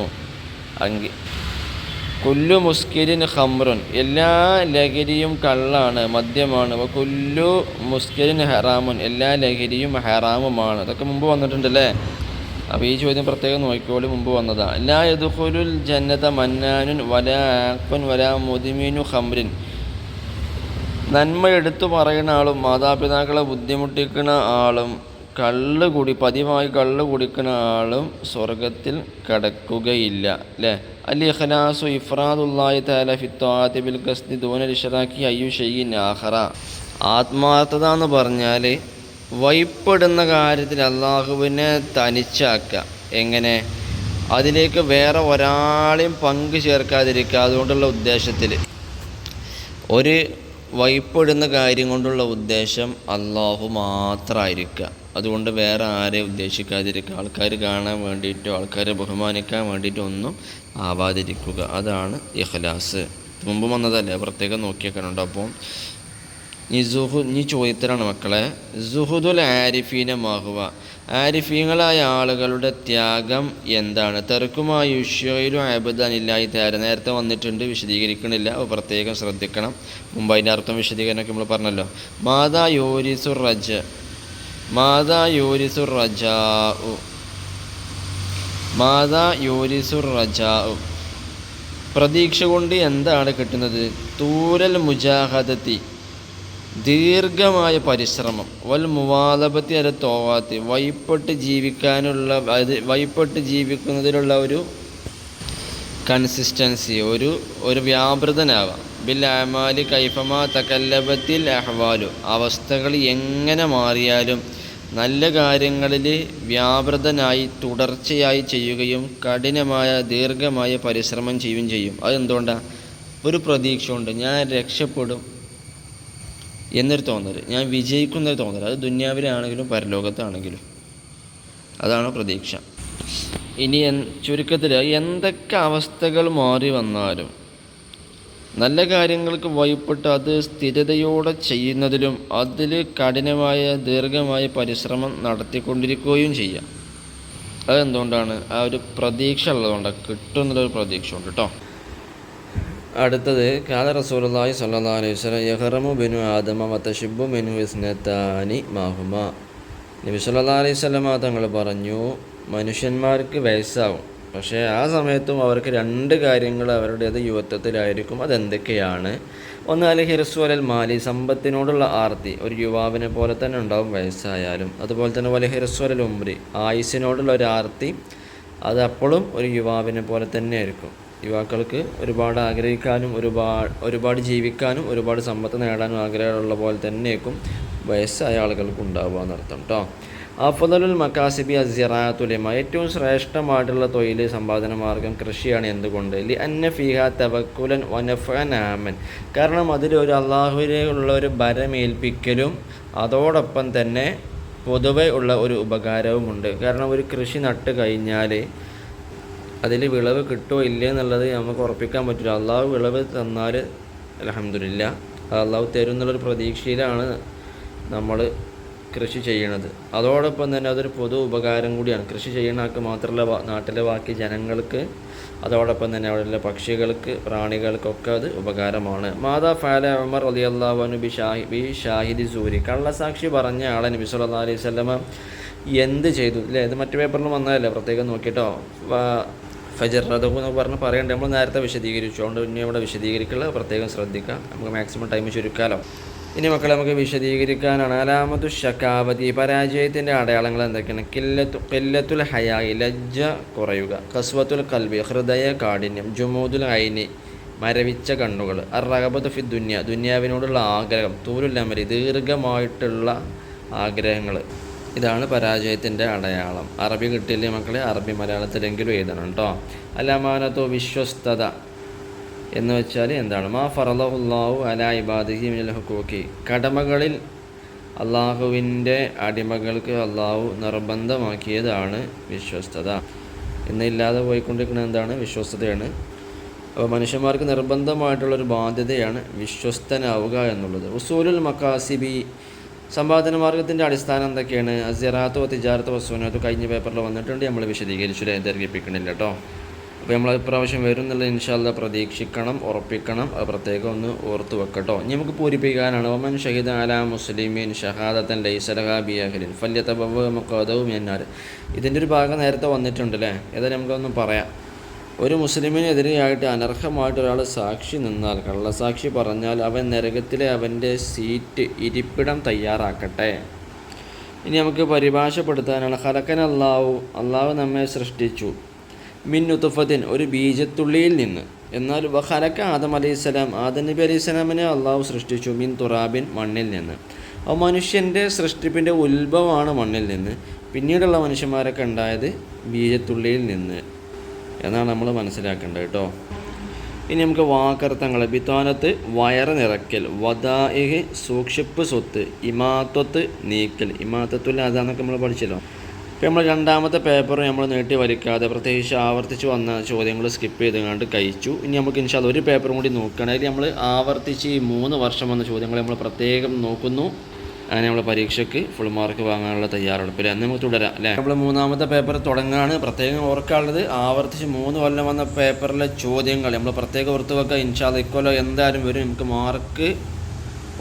S1: കുല്ലു മുസ്കിരിൻ ഖംറുൻ, എല്ലാ ലഹരിയും കള്ളാണ്, മദ്യമാണ്. കുല്ലു മുസ്കിരിൻ ഹറാമുൻ, എല്ലാ ലഹരിയും ഹറാമുമാണ്. അതൊക്കെ മുമ്പ് വന്നിട്ടുണ്ടല്ലേ. അപ്പോൾ ഈ ചോദ്യം പ്രത്യേകം നോക്കിക്കോളി, മുമ്പ് വന്നതാണ്. ലാ യദ്ഖുലുൽ ജന്നത മന്നാനുൻ വലാ ആഖുൻ വലാ മുദ്മിനു ഖംറിൻ, നന്മ എടുത്തു പറയുന്ന ആളും മാതാപിതാക്കളെ ബുദ്ധിമുട്ടിക്കുന്ന ആളും പതിവായി കള്ള് കുടിക്കുന്ന ആളും സ്വർഗത്തിൽ കടക്കുകയില്ല അല്ലേ. അൽ ഇഖ്ലാസു ഇഫ്റാദുല്ലാഹി തആല ഫി ത്വാഅത്തി ബിൽ ഖസ്ദി ദൂന ഇശ്റാക്കി അയ്യു ഷൈഇൻ ആഖറ, ആത്മാർത്ഥത എന്ന് പറഞ്ഞാൽ വഴിപ്പെടുന്ന കാര്യത്തിൽ അള്ളാഹുവിനെ തനിച്ചാക്കുക. എങ്ങനെ? അതിലേക്ക് വേറെ ഒരാളെയും പങ്കു ചേർക്കാതിരിക്കുക. അതുകൊണ്ടുള്ള ഉദ്ദേശത്തിൽ ഒരു വഴിപ്പെടുന്ന കാര്യം കൊണ്ടുള്ള ഉദ്ദേശം അള്ളാഹു മാത്രമായിരിക്കുക. അതുകൊണ്ട് വേറെ ആരെയും ഉദ്ദേശിക്കാതിരിക്കുക. ആൾക്കാർ കാണാൻ വേണ്ടിയിട്ടോ ആൾക്കാരെ ബഹുമാനിക്കാൻ വേണ്ടിയിട്ടോ ഒന്നും ആവാതിരിക്കുക. അതാണ് ഇഖ്ലാസ്. മുമ്പ് വന്നതല്ലേ, പ്രത്യേകം നോക്കിയേക്കാനുണ്ട്. അപ്പോൾ ഈ ചോദ്യത്തിലാണ് മക്കളെ, സുഹുദുൽ ആരിഫീന മാഹുവ, ആരിഫീങ്ങളായ ആളുകളുടെ ത്യാഗം എന്താണ്? തെറുക്കുമായുഷ്യയിലും അബദാനില്ലായി തേര, നേരത്തെ വന്നിട്ടുണ്ട്, വിശദീകരിക്കണില്ല, അപ്പോൾ പ്രത്യേകം ശ്രദ്ധിക്കണം. മുമ്പ് അതിൻ്റെ അർത്ഥം വിശദീകരണമൊക്കെ നമ്മൾ പറഞ്ഞല്ലോ. മാതാ യൂരിസുർ റജ, മാതാ യൂരിസുർ റജാ, മാതാ യൂരിസുർ റജാ, പ്രതീക്ഷ കൊണ്ട് എന്താണ് കിട്ടുന്നത്? തൂരൽ മുജാഹദത്തി, ദീർഘമായ പരിശ്രമം, വൽ മുവാലബത്തി അല തോവാത്തി, വഴിപ്പെട്ട് ജീവിക്കുന്നതിലുള്ള ഒരു കൺസിസ്റ്റൻസി, ഒരു വ്യാപൃതനാവാം. ബിൽ അമാലി കൈഫമാ തകല്ലബത്തിൽ അഹ്വാലു, അവസ്ഥകൾ എങ്ങനെ മാറിയാലും നല്ല കാര്യങ്ങളിൽ വ്യാപൃതനായി തുടർച്ചയായി ചെയ്യുകയും കഠിനമായ ദീർഘമായ പരിശ്രമം ചെയ്യുകയും ചെയ്യും. അതെന്തുകൊണ്ടാണ്? ഒരു പ്രതീക്ഷ ഉണ്ട്, ഞാൻ രക്ഷപ്പെടും എന്നൊരു തോന്നൽ, ഞാൻ വിജയിക്കുന്നൊരു തോന്നൽ. അത് ദുന്യാവിലാണെങ്കിലും പരലോകത്താണെങ്കിലും അതാണ് പ്രതീക്ഷ. ഇനി ചുരുക്കത്തിൽ എന്തൊക്കെ അവസ്ഥകൾ മാറി വന്നാലും നല്ല കാര്യങ്ങൾക്ക് വഴിപ്പെട്ട് അത് സ്ഥിരതയോടെ ചെയ്യുന്നതിലും അതിൽ കഠിനമായ ദീർഘമായ പരിശ്രമം നടത്തിക്കൊണ്ടിരിക്കുകയും ചെയ്യാം. അതെന്തുകൊണ്ടാണ്? ആ ഒരു പ്രതീക്ഷ ഉള്ളതുകൊണ്ടാണ്, കിട്ടുമെന്നുള്ളൊരു പ്രതീക്ഷ ഉണ്ട് കേട്ടോ. അടുത്തത് ഖാല റസൂലുള്ളാഹി സ്വല്ലല്ലാഹു അലൈഹി വസല്ലം യഹ്റമു ബിനു ആദമ വതശിബ്ബു മിൻഹു ഇസ്നതാനി മാഹുമ. നബി സല്ലല്ലാഹു അലൈഹി വസല്ലം തങ്ങൾ പറഞ്ഞു, മനുഷ്യന്മാർക്ക് വയസ്സാവും, പക്ഷേ ആ സമയത്തും അവർക്ക് രണ്ട് കാര്യങ്ങൾ അവരുടേത് യുവത്വത്തിലായിരിക്കും. അതെന്തൊക്കെയാണ്? ഒന്ന് അൽ ഹിർസു അലൽ മാലി, സമ്പത്തിനോടുള്ള ആർത്തി ഒരു യുവാവിനെ പോലെ തന്നെ ഉണ്ടാവും വയസ്സായാലും. അതുപോലെ തന്നെ വൽ ഹിർസു അലൽ ഉംരി, ആയുസ്സിനോടുള്ള ഒരു ആർത്തി അത് അപ്പോഴും ഒരു യുവാവിനെ പോലെ തന്നെ ആയിരിക്കും. യുവാക്കൾക്ക് ഒരുപാട് ആഗ്രഹിക്കാനും ഒരുപാട് ജീവിക്കാനും ഒരുപാട് സമ്പത്ത് നേടാനും ആഗ്രഹമുള്ള പോലെ തന്നെയായിരിക്കും വയസ്സായ ആളുകൾക്ക് ഉണ്ടാവുക എന്നർത്ഥം കേട്ടോ. അഫ്ദലുൽ മക്കാസിബി അസ്സിറാത്തുലിമ, ഏറ്റവും ശ്രേഷ്ഠമായിട്ടുള്ള തൊഴിൽ സമ്പാദന മാർഗം കൃഷിയാണ്. എന്തുകൊണ്ട്? ലി അന്ന ഫീഹ തവക്കുലൻ വനഫഅൻ ആമൻ, കാരണം അതിലൊരു അള്ളാഹുവിലുള്ള ഒരു ഭരമേൽപ്പിക്കലും അതോടൊപ്പം തന്നെ പൊതുവെ ഉള്ള ഒരു ഉപകാരവുമുണ്ട്. കാരണം ഒരു കൃഷി നട്ട് കഴിഞ്ഞാൽ അതിൽ വിളവ് കിട്ടുമോ ഇല്ലേ എന്നുള്ളത് നമുക്ക് ഉറപ്പിക്കാൻ പറ്റില്ല. അള്ളാഹു വിളവ് തന്നാൽ അൽഹംദുലില്ലാ, അള്ളാഹു തരും എന്നുള്ളൊരു പ്രതീക്ഷയിലാണ് നമ്മൾ കൃഷി ചെയ്യണത്. അതോടൊപ്പം തന്നെ അതൊരു പൊതു ഉപകാരം കൂടിയാണ്. കൃഷി ചെയ്യുന്ന ആൾക്ക് മാത്രമല്ല, നാട്ടിലെ ബാക്കി ജനങ്ങൾക്ക്, അതോടൊപ്പം തന്നെ അവിടെയുള്ള പക്ഷികൾക്ക്, പ്രാണികൾക്കൊക്കെ അത് ഉപകാരമാണ്. മാതാ ഫഅല ഉമർ റളിയല്ലാഹു അൻഹു ബി ഷാഹിദി സൂരി, കള്ളസാക്ഷി പറഞ്ഞ ആളെ നബി സല്ലല്ലാഹു അലൈഹി വസല്ലമ എന്ത് ചെയ്തു? അല്ലേ, ഇത് മറ്റു പേപ്പറിൽ വന്നതല്ലേ, പ്രത്യേകം നോക്കിയിട്ടോ. ഫജറദഹു എന്ന് പറയണ്ടേ, നമ്മൾ നേരത്തെ വിശദീകരിച്ചു, അതുകൊണ്ട് ഇനി ഇവിടെ വിശദീകരിക്കുക, പ്രത്യേകം ശ്രദ്ധിക്കുക. നമുക്ക് മാക്സിമം ടൈം ചുരുക്കാലോ. ഇനി മക്കളെ നമുക്ക് വിശദീകരിക്കാനാണ്. അലാമത്തു ഷക്കാവതി, പരാജയത്തിൻ്റെ അടയാളങ്ങൾ എന്തൊക്കെയാണ്? ഖില്ലത്തുൽ ഹയായി, ലജ്ജ കുറയുക. ഖസ്വത്തുൽ ഖൽബി, ഹൃദയ കാഠിന്യം. ജുമൂദുൽ ഐനി, മരവിച്ച കണ്ണുകൾ. അർറഗബത്തു ഫി ദുനിയ, ദുനിയാവിനോടുള്ള ആഗ്രഹം. തൂലുൽ അമരി, ദീർഘമായിട്ടുള്ള ആഗ്രഹങ്ങൾ. ഇതാണ് പരാജയത്തിൻ്റെ അടയാളം. അറബി കിട്ടിയില്ലേ മക്കളെ? അറബി മലയാളത്തിലെങ്കിലും എഴുതണം കേട്ടോ. അലമാനത്തോ, വിശ്വസ്തത എന്ന് വെച്ചാൽ എന്താണ്? മാ ഫറളഹുല്ലാഹു അലാ ഇബാദിഹി മിനൽ ഹുഖൂഖി, കടമകളിൽ അള്ളാഹുവിൻ്റെ അടിമകൾക്ക് അള്ളാഹു നിർബന്ധമാക്കിയതാണ് വിശ്വസ്തത. ഇന്നില്ലാതെ പോയിക്കൊണ്ടിരിക്കുന്നത് എന്താണ്? വിശ്വസ്തതയാണ്. അപ്പോൾ മനുഷ്യന്മാർക്ക് നിർബന്ധമായിട്ടുള്ളൊരു ബാധ്യതയാണ് വിശ്വസ്തനാവുക എന്നുള്ളത്. ഉസൂലുൽ മക്കാസിബി, സമ്പാദന മാർഗത്തിൻ്റെ അടിസ്ഥാനം എന്തൊക്കെയാണ്? അസിറാത്തോ തിജാറത്തോ വസ്സുനത്തോ കഴിഞ്ഞ പേപ്പറിൽ വന്നിട്ടുണ്ട്, നമ്മൾ വിശദീകരിച്ചു, ദീർഘിപ്പിക്കണില്ല കേട്ടോ. അപ്പോൾ നമ്മൾ ഇപ്രാവശ്യം വരും എന്നുള്ളത് ഇൻഷാ അല്ലാഹ് പ്രതീക്ഷിക്കണം, ഉറപ്പിക്കണം. അത് പ്രത്യേകം ഒന്ന് ഓർത്ത് വെക്കട്ടോ. ഇനി നമുക്ക് പൂരിപ്പിക്കാനാണ്. വമൻ ഷഹിദ അലാ മുസ്ലിമീൻ ഷഹാദത്തൻ ലൈസ ലഹാ ബിഅഹ്ലിൻ ഫല്യതബവ്വഅ മഖഅദഹു മിനന്നാർ. ഇതിൻ്റെ ഒരു ഭാഗം നേരത്തെ വന്നിട്ടുണ്ട് അല്ലേ, ഏതായാലും നമുക്കൊന്ന് പറയാം. ഒരു മുസ്ലിമിനെതിരെയായിട്ട് അനർഹമായിട്ട് ഒരാൾ സാക്ഷി നിന്നാൽ, കള്ളസാക്ഷി പറഞ്ഞാൽ, അവൻ നരകത്തിലെ അവൻ്റെ സീറ്റ്, ഇരിപ്പിടം തയ്യാറാക്കട്ടെ. ഇനി നമുക്ക് പരിഭാഷപ്പെടുത്താനാണ്. ഖലഖന അള്ളാഹു നമ്മെ സൃഷ്ടിച്ചു. മിൻ നുത്ഫത്തിൻ, ഒരു ബീജത്തുള്ളിയിൽ നിന്ന്. എന്നാൽ ഖലഖ ആദം അലൈഹിസ്സലാം, ആദം നബി അലൈഹിസ്സലാമിനെ അള്ളാഹു സൃഷ്ടിച്ചു. മിൻ തുറാബിൻ, മണ്ണിൽ നിന്ന്. അപ്പോൾ മനുഷ്യൻ്റെ സൃഷ്ടിപ്പിൻ്റെ ഉത്ഭവമാണ് മണ്ണിൽ നിന്ന്, പിന്നീടുള്ള മനുഷ്യന്മാരൊക്കെ ഉണ്ടായത് ബീജത്തുള്ളിയിൽ നിന്ന് എന്നാണ് നമ്മൾ മനസ്സിലാക്കേണ്ടത് കേട്ടോ. ഇനി നമുക്ക് വാക്കർത്ഥങ്ങൾ. ബിത്താനത്ത് വയറ് നിറയ്ക്കൽ, വദാഇഹ് സൂക്ഷിപ്പ് സ്വത്ത്, ഇമാത്തത്ത് നീക്കൽ. ഇമാത്തത്തുൽ അതാന്നൊക്കെ നമ്മൾ പഠിച്ചല്ലോ. ഇപ്പോൾ നമ്മൾ രണ്ടാമത്തെ പേപ്പർ നമ്മൾ നീട്ടി വലിക്കാതെ പ്രത്യേകിച്ച് ആവർത്തിച്ച് വന്ന ചോദ്യങ്ങൾ സ്കിപ്പ് ചെയ്തുകൊണ്ട് കഴിച്ചു. ഇനി നമുക്ക് ഇൻഷാ അല്ലാഹ് ഒരു പേപ്പറും കൂടി നോക്കുകയാണെങ്കിൽ നമ്മൾ ആവർത്തിച്ച് ഈ 3 വർഷം വന്ന ചോദ്യങ്ങൾ നമ്മൾ പ്രത്യേകം നോക്കുന്നു. അങ്ങനെ നമ്മൾ പരീക്ഷയ്ക്ക് ഫുൾ മാർക്ക് വാങ്ങാനുള്ള തയ്യാറെടുപ്പിൽ അന്ന് നമുക്ക് തുടരാം അല്ലേ. നമ്മൾ 3ാമത്തെ പേപ്പർ തുടങ്ങുകയാണ്. പ്രത്യേകം ഓർക്കാനുള്ളത് ആവർത്തിച്ച് 3 കൊല്ലം വന്ന പേപ്പറിലെ ചോദ്യങ്ങൾ നമ്മൾ പ്രത്യേകം ഓർത്ത് വെക്കുക. ഇൻഷാ അല്ലാഹ് ഇക്കൊല്ലം എന്തായാലും വരും. നമുക്ക് മാർക്ക്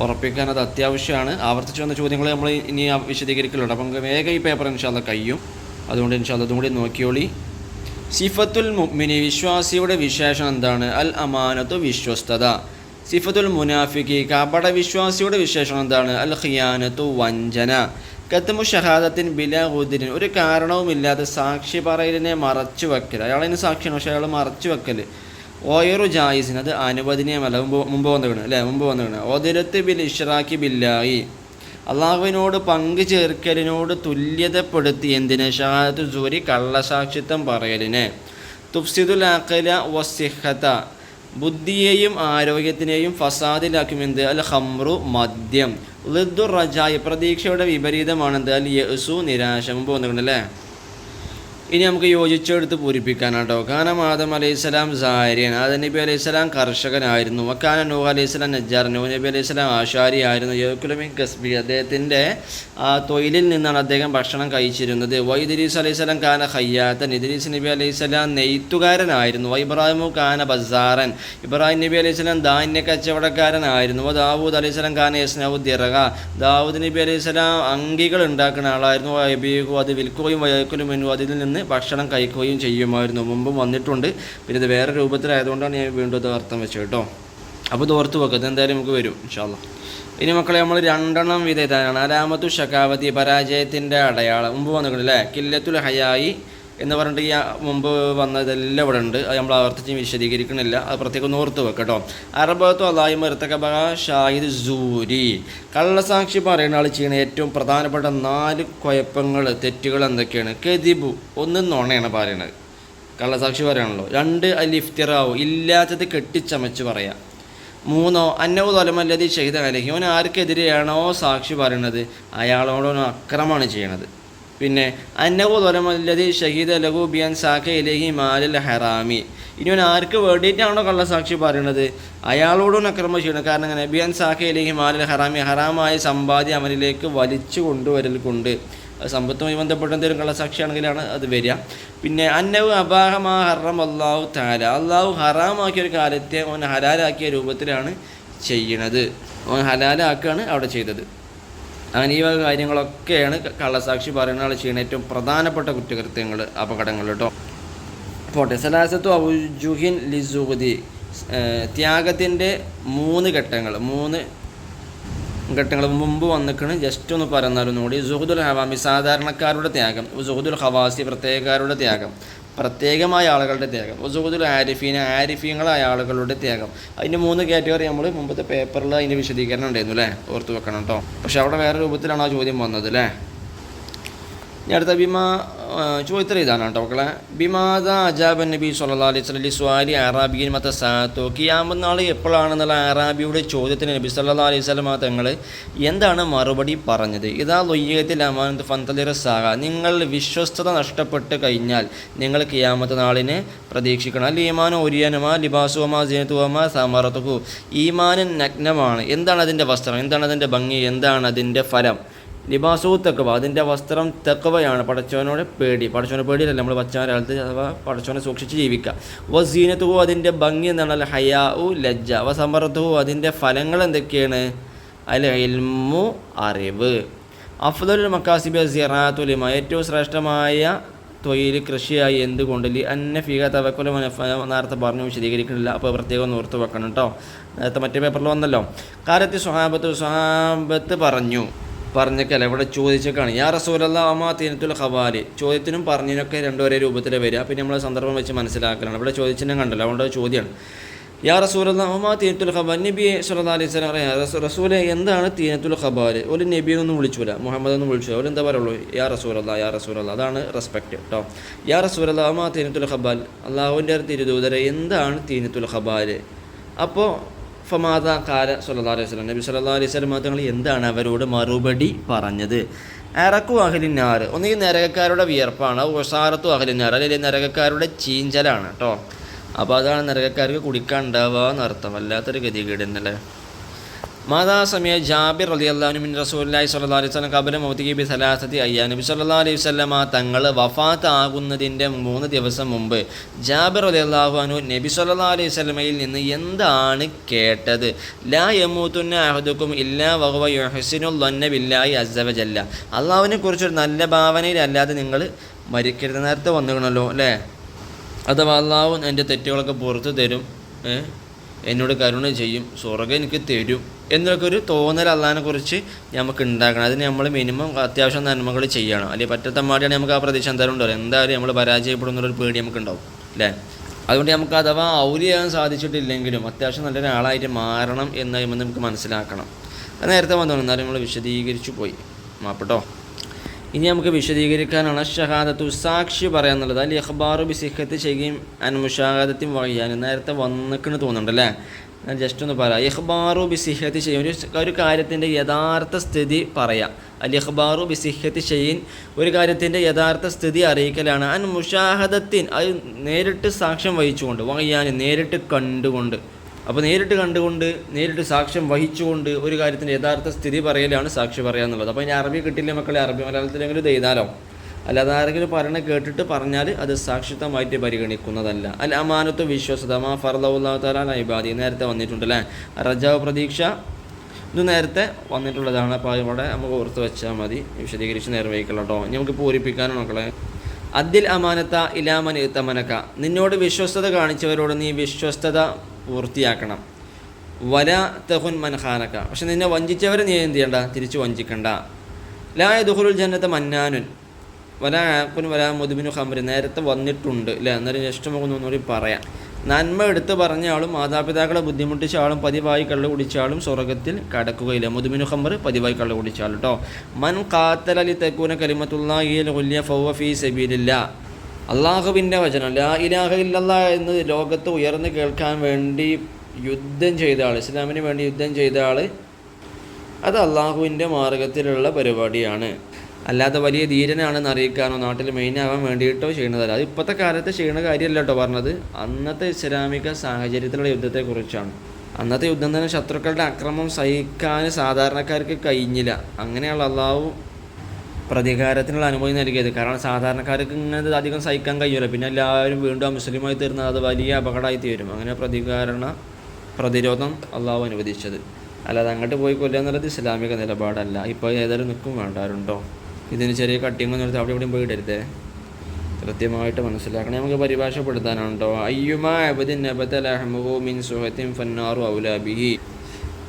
S1: ഉറപ്പിക്കാൻ അത് അത്യാവശ്യമാണ്. ആവർത്തിച്ച് വന്ന ചോദ്യങ്ങൾ നമ്മൾ ഇനി വിശദീകരിക്കലുണ്ട്. അപ്പം നമുക്ക് വേഗം ഈ പേപ്പർ ഇൻഷാ അല്ലാഹ് കഴിയും. അതുകൊണ്ട് ഇൻഷാ അല്ലാഹ് അതും കൂടി നോക്കിയോളി. സിഫത്തുൽ മുഅ്മിനി വിശ്വാസിയുടെ വിശേഷണം എന്താണ്? അൽ അമാനത്തു വിശ്വസ്തത. സിഫത്തുൽ മുനാഫിഖി കപട വിശ്വാസിയുടെ വിശേഷണം എന്താണ്? അൽ ഖിയാനത്തു വഞ്ചന. കത്മു ഷഹാദത്തിൻ ബിലാ ഉദ്രിൻ ഒരു കാരണവുമില്ലാതെ സാക്ഷി പറയലിനെ മറച്ചു വെക്കൽ. അയാളതിന് സാക്ഷിയാണ് പക്ഷേ അയാൾ മറച്ചു വെക്കൽ. ഓയറു ജായിസിന് അത് അനുവദനീയമല്ല. മുമ്പ് വന്നിട്ടുണ്ട്. ഓതിരത്ത് ബിൽ ഇഷ്റാഖി ബില്ലാഹി അള്ളാഹുവിനോട് പങ്കു ചേർക്കലിനോട് തുല്യതപ്പെടുത്തി എന്തിന്? ഷഹാദത്തു സൂരി കള്ളസാക്ഷിത്വം പറയലിനെ. തുഫ്സിദുൽ അഖല വസിഹത ബുദ്ധിയെയും ആരോഗ്യത്തിനെയും ഫസാദിലാക്കുമെന്ത്? അൽ ഖംറു മദ്യം. ലിദ്ദുർ റജായി പ്രതീക്ഷയുടെ വിപരീതമാണെന്ത്? അൽ യഅ്സു നിരാശ. മുമ്പ് വന്നിട്ടുണ്ടല്ലേ. ഇനി നമുക്ക് യോജിച്ചെടുത്ത് പൂരിപ്പിക്കാനാട്ടോ. കാനം ആദം അലൈഹിസ്സലാം സാരിയൻ ആദം നബി അലൈഹിസ്സലാം കർഷകനായിരുന്നു. വക്കാന നൂഹ് അലൈഹിസ്സലാം നജ്ജാർ നൂഹ് നബി അലൈഹിസ്സലാം ആശാരിയായിരുന്നു. യഅ്കുലു ഗസ്ബി അദ്ദേഹത്തിൻ്റെ ആ തൊഴിലിൽ നിന്നാണ് അദ്ദേഹം ഭക്ഷണം കഴിച്ചിരുന്നത്. ഇദ്രീസ് അലൈഹിസ്സലാം കാന ഖയ്യാത്തൻ ഇദ്രീസ് നബി അലൈഹിസ്സലാം നെയ്ത്തുകാരനായിരുന്നു. ഇബ്രാഹിമു കാന ബസാറൻ ഇബ്രാഹിം നബി അലൈഹിസ്സലാം ധാന്യ കച്ചവടക്കാരനായിരുന്നു. ദാവൂദ് അലൈഹിസ്സലാം കാന യസ്നഉ ദിറഗ ദാവൂദ് നബി അലൈഹിസ്സലാം അങ്കികൾ ഉണ്ടാക്കുന്ന ആളായിരുന്നു. വയബീഹു അത് വിൽക്കുകയും വയക്കുലു മിൻഹു അതിൽ നിന്ന് ഭക്ഷണം കഴിക്കുകയും ചെയ്യുമായിരുന്നു. മുമ്പും വന്നിട്ടുണ്ട്. പിന്നെ ഇത് വേറെ രൂപത്തിലായതുകൊണ്ടാണ് ഞാൻ വീണ്ടും ഇത് അർത്ഥം വെച്ചത് കേട്ടോ. അപ്പോൾ ഇത് ഓർത്ത് വെക്കുക. എന്തായാലും നമുക്ക് വരും ഇൻഷാ അല്ലാഹ്. ഇനി മക്കളെ നമ്മൾ 2 വിധേയതാണ്. അലാമത്തു ഷക്കാവതി പരാജയത്തിൻ്റെ അടയാളം. മുമ്പ് വന്നിട്ടുണ്ട് അല്ലേ. കില്ലത്തുൽ ഹയായി എന്ന് പറഞ്ഞിട്ട് ഈ മുമ്പ് വന്നതെല്ലാം ഇവിടെ ഉണ്ട്. അത് നമ്മൾ ആവർത്തിച്ച് വിശദീകരിക്കണില്ല. അത് പ്രത്യേകം ഒന്ന് ഓർത്ത് വെക്കട്ടോ. അറബത്തു അള്ളാഹി മർത്തകബ ഷാഹിദ് സൂരി കള്ളസാക്ഷി പറയുന്ന ആൾ ചെയ്യുന്ന ഏറ്റവും പ്രധാനപ്പെട്ട 4 കുഴപ്പങ്ങൾ തെറ്റുകൾ എന്തൊക്കെയാണ്? കെദിബു ഒന്ന് നുണയാണ് പറയണത്, കള്ളസാക്ഷി പറയാണല്ലോ. 2 അൽ ഇഫ്തിറാവു ഇല്ലാത്തത് കെട്ടിച്ചമച്ച് പറയാം. 3 അന്നവു തൊലമല്ലതി ഷഹിദ അലഹി അവൻ ആർക്കെതിരെയാണോ സാക്ഷി പറയുന്നത് അയാളോടൊന്ന് അക്രമമാണ് ചെയ്യണത്. പിന്നെ അന്നവു തൊലമല്ലതി ഷഹീദ് ലഹു ബിയൻ സാഖ ഇലഹി മാലൽ ഹറാമി ഇനി അവൻ ആർക്ക് വേണ്ടിയിട്ടാണോ കള്ളസാക്ഷി പറയുന്നത് അയാളോടും അക്രമം ചെയ്യണം. കാരണം അങ്ങനെ ബിയൻ സാഖ ഇലഹി മാലൽ ഹറാമി ഹറാമായ സമ്പാദ്യം അവനിലേക്ക് വലിച്ചു കൊണ്ടുവരൽ കൊണ്ട് സമ്പത്തുമായി ബന്ധപ്പെട്ട എന്തെങ്കിലും കള്ളസാക്ഷിയാണെങ്കിലാണ് അത് വരിക. പിന്നെ അന്നവു അബാഹമാ ഹറം അള്ളാഹു താല അള്ളാഹു ഹറാമാക്കിയ ഒരു കാലത്തെ അവൻ ഹലാലാക്കിയ രൂപത്തിലാണ് ചെയ്യണത്. അവൻ ഹലാലാക്കുകയാണ് അവിടെ ചെയ്തത്. അങ്ങനെ ഈ വക കാര്യങ്ങളൊക്കെയാണ് കള്ളസാക്ഷി പറയുന്ന ആൾ ചെയ്യുന്ന ഏറ്റവും പ്രധാനപ്പെട്ട കുറ്റകൃത്യങ്ങൾ, അപകടങ്ങൾ കേട്ടോ. പോട്ടെ. സലാസത്തു ഔജുഹിൻ ലിസുഹുദി ത്യാഗത്തിൻ്റെ 3 ഘട്ടങ്ങൾ മുമ്പ് വന്നിക്കണ്. ജസ്റ്റ് ഒന്ന് പറഞ്ഞാലും കൂടി. സുഹുദുൽ ഹവാമി സാധാരണക്കാരുടെ ത്യാഗം, സുഹുദുൽ ഹവാസി പ്രത്യേകക്കാരുടെ ത്യാഗം, പ്രത്യേകമായ ആളുകളുടെ ത്യാഗം, സുഹുദുൽ ആരിഫീങ്ങളായ ആളുകളുടെ ത്യാഗം. അതിൻ്റെ 3 കാറ്റഗറി നമ്മൾ മുമ്പത്തെ പേപ്പറിൽ അതിൻ്റെ വിശദീകരണം ഉണ്ടായിരുന്നു അല്ലേ. ഓർത്ത് വെക്കണം കേട്ടോ. പക്ഷെ അവിടെ വേറെ രൂപത്തിലാണ് ആ ചോദ്യം വന്നത് അല്ലേ. ഇനി അടുത്ത ചോദ്യത്തിൽ ഇതാണ് കേട്ടോ മക്കളെ. ബിമാദ അജാബൻ നബി സല്ലല്ലാഹു അലൈഹി വസല്ലം ലിസ്വാലി അറാബിയൻ മത സാത്തോ ഖിയാമത്ത് നാൾ എപ്പോഴാണെന്നുള്ള അറാബിയുടെ ചോദ്യത്തിന് നബി സല്ലല്ലാഹു അലൈഹി വസല്ലം തങ്ങൾ എന്താണ് മറുപടി പറഞ്ഞത്? ഇതാ ലൊയ്യത്തിൽ അമാനത്ത് ഫന്തലിറ സാഹ നിങ്ങൾ വിശ്വസ്തത നഷ്ടപ്പെട്ട് കഴിഞ്ഞാൽ നിങ്ങൾ ഖിയാമത്ത് നാളിനെ പ്രതീക്ഷിക്കണം. അല്ല ഈമാൻ ഒരിയനുമാ ലിബാസുമാ സീനത്തുമാ സമറത്തുഹു ഈമാനൻ നഗ്നമാണ്. എന്താണ് അതിൻ്റെ വസ്ത്രം? എന്താണ് അതിൻ്റെ ഭംഗി? എന്താണ് അതിൻ്റെ ഫലം? ലിബാസു തക്കവ അതിൻ്റെ വസ്ത്രം തക്കവയാണ്. പടച്ചവനോട് പേടി. പടച്ചവനെ പേടിയല്ല നമ്മൾ പച്ചാരാലത്ത് അഥവാ പടച്ചവനെ സൂക്ഷിച്ച് ജീവിക്കുക. വസീനത്തുഹു അതിൻ്റെ ഭംഗി എന്താണ്? അല്ല ഹയാ ഉ ലജ്ജ. വസമറത്തുഹു അതിൻ്റെ ഫലങ്ങൾ എന്തൊക്കെയാണ്? അൽ ഇൽമു അറിവ്. അഫ്ദലുൽ മക്കാസിബി സിറാത്തുലിമ ഏറ്റവും ശ്രേഷ്ഠമായ തൊഴിൽ കൃഷിയായി എന്തുകൊണ്ട്? അന്ന ഫീഹ തവക്കുൽ നേരത്തെ പറഞ്ഞു വിശദീകരിക്കുന്നില്ല. അപ്പോൾ പ്രത്യേകം ഒന്ന് ഓർത്ത് വെക്കണം കേട്ടോ. നേരത്തെ മറ്റേ പേപ്പറിൽ വന്നല്ലോ. കാലത്ത് സ്വഹാബത്ത് പറഞ്ഞേക്കല്ല ഇവിടെ ചോദിച്ചേക്കാണ്. യാ റസൂലല്ലാഹ് അമാ തീനത്തുൽ ഖവാലി ചോദ്യത്തിനും പറഞ്ഞതിനൊക്കെ 2 ഒരേ രൂപത്തിൽ വരിക. പിന്നെ നമ്മൾ സന്ദർഭം വെച്ച് മനസ്സിലാക്കലാണ്. ഇവിടെ ചോദിച്ചിട്ടും കണ്ടല്ലോ, അതുകൊണ്ട് ചോദ്യമാണ്. യാ റസൂലല്ലാഹ് വമാ തീനത്തുൽ ഖബാൽ, നബി സല്ലല്ലാഹു അലൈഹി വസല്ലം പറയാ, റസൂലെ എന്താണ് തീനത്തുൽ ഖബാൽ? ഒരു നബിയൊന്നും വിളിച്ചൂല, മുഹമ്മദ് ഒന്നും വിളിച്ചു, അവരെന്താ പറയുള്ളൂ, യാ റസൂലല്ലാഹ് യാ റസൂലല്ലാഹ്, അതാണ് റെസ്പെക്റ്റ് കേട്ടോ. യാ റസൂലല്ലാഹ് വമാ തീനത്തുൽ ഖബാൽ, അള്ളാഹുവിൻ്റെ തിരുദൂതരെ എന്താണ് തീനത്തുൽ ഖബാൽ? അപ്പോൾ ഫമാദ കാല സല്ലല്ലാഹു അലൈഹി വസല്ലം, നബി സല്ലല്ലാഹു അലൈഹി വസല്ലം തങ്ങൾ എന്താണ് അവരോട് മറുപടി പറഞ്ഞത്? അറക്കു അഹ്ലിന്നാർ, ഒന്നുകിൽ നരകക്കാരുടെ വിയർപ്പാണ്, ഉസാറത്തു അഹ്ലിന്നാർ, അല്ലെങ്കിൽ നരകക്കാരുടെ ചീഞ്ചലാണ് കേട്ടോ. അപ്പോൾ അതാണ് നരകക്കാർക്ക് കുടിക്കാൻ ഉണ്ടാവുക എന്നർത്ഥം. വല്ലാത്തൊരു ഗതികേട് എന്നല്ലേ. മാതാ സമയ ജാബിർ റളിയല്ലാഹു അൻഹു മിൻ റസൂലുള്ളാഹി സ്വല്ലല്ലാഹു അലൈഹി വസല്ലം ഖബല മൗതിഹി ബി സലാസതി അയ്യാം, നബി സല്ലല്ലാഹു അലൈഹി വസല്ലമ തങ്ങൾ വഫാത്ത് ആകുന്നതിൻ്റെ 3 ദിവസം മുമ്പ് ജാബിർ റളിയല്ലാഹു അൻഹു നബി സല്ലല്ലാഹു അലൈഹി വസല്ലമയിൽ നിന്ന് എന്താണ് കേട്ടത്? ലാ യമൂതുന്ന അഹദുക്കും ഇല്ലാ വഹുവ യുഹ്സിനുൽ ളന്ന ബില്ലാഹി അസ്സ വജല്ല, അള്ളാഹുവിനെ കുറിച്ചൊരു നല്ല ഭാവനയിലല്ലാതെ നിങ്ങൾ മരിക്കരുത്. നേരത്തെ വന്നുകണല്ലോ അല്ലേ. അഥവാ അള്ളാഹു എൻ്റെ തെറ്റുകളൊക്കെ പുറത്തു തരും, എന്നോട് കരുണ ചെയ്യും, സ്വർഗ്ഗം എനിക്ക് തരും എന്നൊക്കെ ഒരു തോന്നൽ അള്ളാഹിനെ കുറിച്ച് നമുക്ക് ഉണ്ടാക്കണം. അതിന് നമ്മൾ മിനിമം അത്യാവശ്യം നന്മകൾ ചെയ്യണം. അല്ലെങ്കിൽ പറ്റത്തമ്മാടിയാണ് നമുക്ക് ആ പ്രതീക്ഷ എന്തായാലും ഉണ്ടാവും. എന്തായാലും നമ്മൾ പരാജയപ്പെടുന്നൊരു പേടി നമുക്ക് ഉണ്ടാവും അല്ലേ. അതുകൊണ്ട് നമുക്ക് അഥവാ ഔലിയാകാൻ സാധിച്ചിട്ടില്ലെങ്കിലും അത്യാവശ്യം നല്ലൊരാളായിട്ട് മാറണം എന്ന് നമുക്ക് മനസ്സിലാക്കണം. അത് നേരത്തെ വന്നോളൂ, എന്നാലും നമ്മൾ വിശദീകരിച്ചു പോയി, മാപ്പട്ടോ. ഇനി നമുക്ക് വിശദീകരിക്കാനാണ് ഷഹാദത്തു, സാക്ഷി പറയാന്നുള്ളത്. അൽ ഇഖ്ബാറു ബി സിഹ്ഹത്തി ഷൈഇൻ അൻ മുശാഹദത്തിൻ വഹിയാൻ, നേരത്തെ വന്നിക്കണ് തോന്നുന്നുണ്ടല്ലേ. ഞാൻ ജസ്റ്റ് ഒന്ന് പറയാം. ഇഖ്ബാറു ബി സിഹ്ഹത്തി ഷൈഇൻ, ഒരു കാര്യത്തിൻ്റെ യഥാർത്ഥ സ്ഥിതി പറയാം. അൽ ഇഖ്ബാറു ബി സിഹ്ഹത്തി ഷൈഇൻ, ഒരു കാര്യത്തിൻ്റെ യഥാർത്ഥ സ്ഥിതി അറിയിക്കലാണ്. അൻ മുശാഹദത്തിൻ, അത് നേരിട്ട് സാക്ഷ്യം വഹിച്ചുകൊണ്ട്, വഹിയാൻ നേരിട്ട് കണ്ടുകൊണ്ട്. അപ്പോൾ നേരിട്ട് കണ്ടുകൊണ്ട്, നേരിട്ട് സാക്ഷ്യം വഹിച്ചുകൊണ്ട് ഒരു കാര്യത്തിൻ്റെ യഥാർത്ഥ സ്ഥിതി പറയലാണ് സാക്ഷി പറയാന്നുള്ളത്. അപ്പോൾ ഇനി അറബി കിട്ടില്ല മക്കളെ, അറബി മലയാളത്തിലെങ്കിലും ഇത് എഴുതാലോ. അല്ലാതെ ആരെങ്കിലും പറയണ കേട്ടിട്ട് പറഞ്ഞാൽ അത് സാക്ഷിത്വമായിട്ട് പരിഗണിക്കുന്നതല്ല. അൽ അമാനത്തു, വിശ്വസത, മാ ഫർളല്ലാഹു തആല അലാ ഇബാദി, നേരത്തെ വന്നിട്ടുണ്ട് അല്ലേ. റജാവ്, പ്രതീക്ഷ, ഇത് നേരത്തെ വന്നിട്ടുള്ളതാണ്. അപ്പോൾ ഇവിടെ നമുക്ക് ഓർത്ത് വെച്ചാൽ മതി, വിശദീകരിച്ച് നിർവഹിക്കണം കേട്ടോ. ഇനി നമുക്ക് പൂരിപ്പിക്കാനും മക്കളെ. അദ്ദിൽ അമാനത്ത ഇലാമൻ ഇത്തമനക്ക, നിന്നോട് വിശ്വസ്തത കാണിച്ചവരോട് നീ വിശ്വസ്തത പൂർത്തിയാക്കണം. വല തഹുൻ മൻഖാനക്ക, പക്ഷെ നിന്നെ വഞ്ചിച്ചവരെ നീ എന്ത് ചെയ്യണ്ട, തിരിച്ച് വഞ്ചിക്കണ്ട. ലാ യദ്ഖുലുൽ ജന്നത മന്നാനുൻ വല ആഖുൻ വല മുദ്മിനു ഖംർ, നേരത്തെ വന്നിട്ടുണ്ട് അല്ലേ. എന്നാലും ജസ്റ്റ് നമുക്ക് ഒന്നുകൂടി പറയാം. നന്മ എടുത്ത് പറഞ്ഞ ആളും മാതാപിതാക്കളെ ബുദ്ധിമുട്ടിച്ച ആളും പതിവായി കള്ളു കുടിച്ച ആളും സ്വർഗ്ഗത്തിൽ കടക്കുകയില്ല. മുദ്മിനു ഖംർ, പതിവായി കള്ളു കുടിച്ച ആൾ കേട്ടോ. മൻ ഖാത്തല ലിതകൂന കലിമത്തുല്ലാഹിൽ ഉല്യ ഫഹുവ ഫീ സബീലില്ലാഹ്, അള്ളാഹുവിൻ്റെ വചനം ലാ ഇലാഹ ഇല്ലല്ലാഹ് എന്ന് ലോകത്ത് ഉയർന്നു കേൾക്കാൻ വേണ്ടി യുദ്ധം ചെയ്ത ആൾ, ഇസ്ലാമിന് വേണ്ടി യുദ്ധം ചെയ്ത ആൾ, അത് അള്ളാഹുവിൻ്റെ മാർഗത്തിലുള്ള പരിപാടിയാണ്. അല്ലാതെ വലിയ ധീരനാണെന്ന് അറിയിക്കാനോ നാട്ടിൽ മെയിനാകാൻ വേണ്ടിയിട്ടോ ചെയ്യുന്നതല്ല. അത് ഇപ്പോഴത്തെ കാലത്ത് ചെയ്യുന്ന കാര്യമല്ല കേട്ടോ പറഞ്ഞത്. അന്നത്തെ ഇസ്ലാമിക സാഹചര്യത്തിലുള്ള യുദ്ധത്തെക്കുറിച്ചാണ്. അന്നത്തെ യുദ്ധം തന്നെ ശത്രുക്കളുടെ അക്രമം സഹിക്കാൻ സാധാരണക്കാർക്ക് കഴിഞ്ഞില്ല. അങ്ങനെയുള്ള അള്ളാഹു പ്രതികാരത്തിനുള്ള അനുമതി നൽകിയത്. കാരണം സാധാരണക്കാർക്ക് ഇങ്ങനെ അധികം സഹിക്കാൻ കഴിയില്ല. പിന്നെ എല്ലാവരും വീണ്ടും മുസ്ലിമായി തീർന്നാൽ അത് വലിയ അപകടമായി തീരും. അങ്ങനെ പ്രതിരോധം അള്ളാഹു അനുവദിച്ചത്. അല്ലാതെ അങ്ങോട്ട് പോയി കൊല്ലുക എന്നുള്ളത് ഇസ്ലാമിക നിലപാടല്ല. ഇപ്പോൾ ഏതായാലും നിൽക്കും വേണ്ടാരുണ്ടോ. ഇതിന് ചെറിയ കട്ടിങ്ങൊന്നും എടുത്ത് അവിടെ ഇവിടെയും പോയിടരുതേ, കൃത്യമായിട്ട് മനസ്സിലാക്കണം. നമുക്ക് പരിഭാഷപ്പെടുത്താനാണ് കേട്ടോ. അയ്യുമാ അബദിൻ നബത ലഹ്മുഹു മിൻ സുഹത്തിൻ ഫന്നാറു ഔലാ ബിഹി,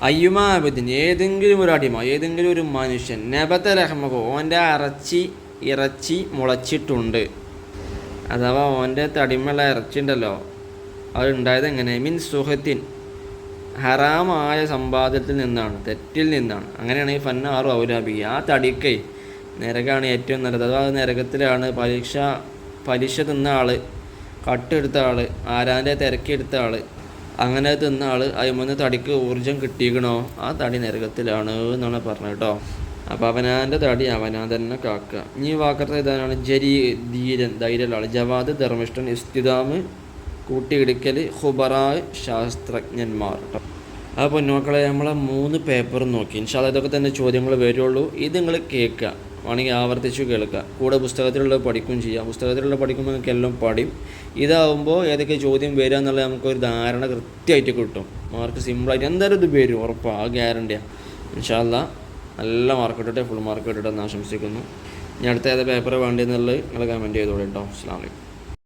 S1: അയ്യുമാ അബദിൻ, ഏതെങ്കിലും ഒരു അടിമ, ഏതെങ്കിലും ഒരു മനുഷ്യൻ, നബത ലഹ്മുഹു, ഓൻ്റെ ഇറച്ചി മുളച്ചിട്ടുണ്ട്, അഥവാ ഓൻ്റെ തടിമുള്ള ഇറച്ചി ഉണ്ടല്ലോ, അത് ഉണ്ടായത് എങ്ങനെ, മിൻ സുഹത്തിൻ, ഹറാമായ സമ്പാദ്യത്തിൽ നിന്നാണ്, തെറ്റിൽ നിന്നാണ്. അങ്ങനെയാണെങ്കിൽ ഫന്നാറു ഔലാ ബിഹി, ആ തടിക്കൈ നരകമാണ് ഏറ്റവും നല്ലത്. അഥവാ നരകത്തിലാണ്. പലിശ തിന്ന ആൾ, കട്ടെടുത്ത ആൾ, ആരാൻ്റെ തിരക്കെടുത്ത ആൾ, അങ്ങനെ തിന്ന ആൾ, അതിമൂന്ന് തടിക്ക് ഊർജം കിട്ടിക്കണോ, ആ തടി നരകത്തിലാണ് എന്നാണ് പറഞ്ഞത് കേട്ടോ. അപ്പോൾ അവനാൻ്റെ തടി അവനാൻ തന്നെ കാക്കുക. ഇനി വാക്കത്തെ ഇതാണ് ധീരൻ, ധൈര്യമുള്ള ആൾ, ജവാദ്, ധർമ്മിഷ്ഠൻ, ഇസ്തിദാമ്, കൂട്ടിയിടിക്കൽ, ഖുബറാ, ശാസ്ത്രജ്ഞന്മാർ കേട്ടോ. ആ പൊന്നുമക്കളെ, നമ്മളെ 3 പേപ്പറും നോക്കി. ഇൻഷാ അല്ലാഹ് ഇതൊക്കെ തന്നെ ചോദ്യങ്ങൾ വരുള്ളൂ. ഇത് നിങ്ങൾ കേൾക്കുക, വേണമെങ്കിൽ ആവർത്തിച്ച് കേൾക്കുക. കൂടെ പുസ്തകത്തിലുള്ളത് പഠിക്കുകയും ചെയ്യാം. പുസ്തകത്തിലുള്ള പഠിക്കുമ്പോൾ നിങ്ങൾക്ക് എല്ലാം പഠിക്കും. ഇതാവുമ്പോൾ ഏതൊക്കെ ചോദ്യം വരിക എന്നുള്ളത് നമുക്കൊരു ധാരണ കൃത്യമായിട്ട് കിട്ടും. മാർക്ക് സിമ്പിളായിട്ട് എന്തായാലും ഇത് വരും, ഉറപ്പാണ്, ആ ഗ്യാരണ്ടിയാണ്. ഇൻഷാ അല്ലാഹ് നല്ല മാർക്ക് ഇട്ടിട്ട് ഫുൾ മാർക്ക് ഇട്ടിട്ടെന്ന് ആശംസിക്കുന്നു. ഇനി അടുത്ത ഏത് പേപ്പർ വേണ്ടിയെന്നുള്ളത് നിങ്ങൾ കമൻറ്റ് ചെയ്തോളൂ കേട്ടോ. അസ്സലാമു അലൈക്കും.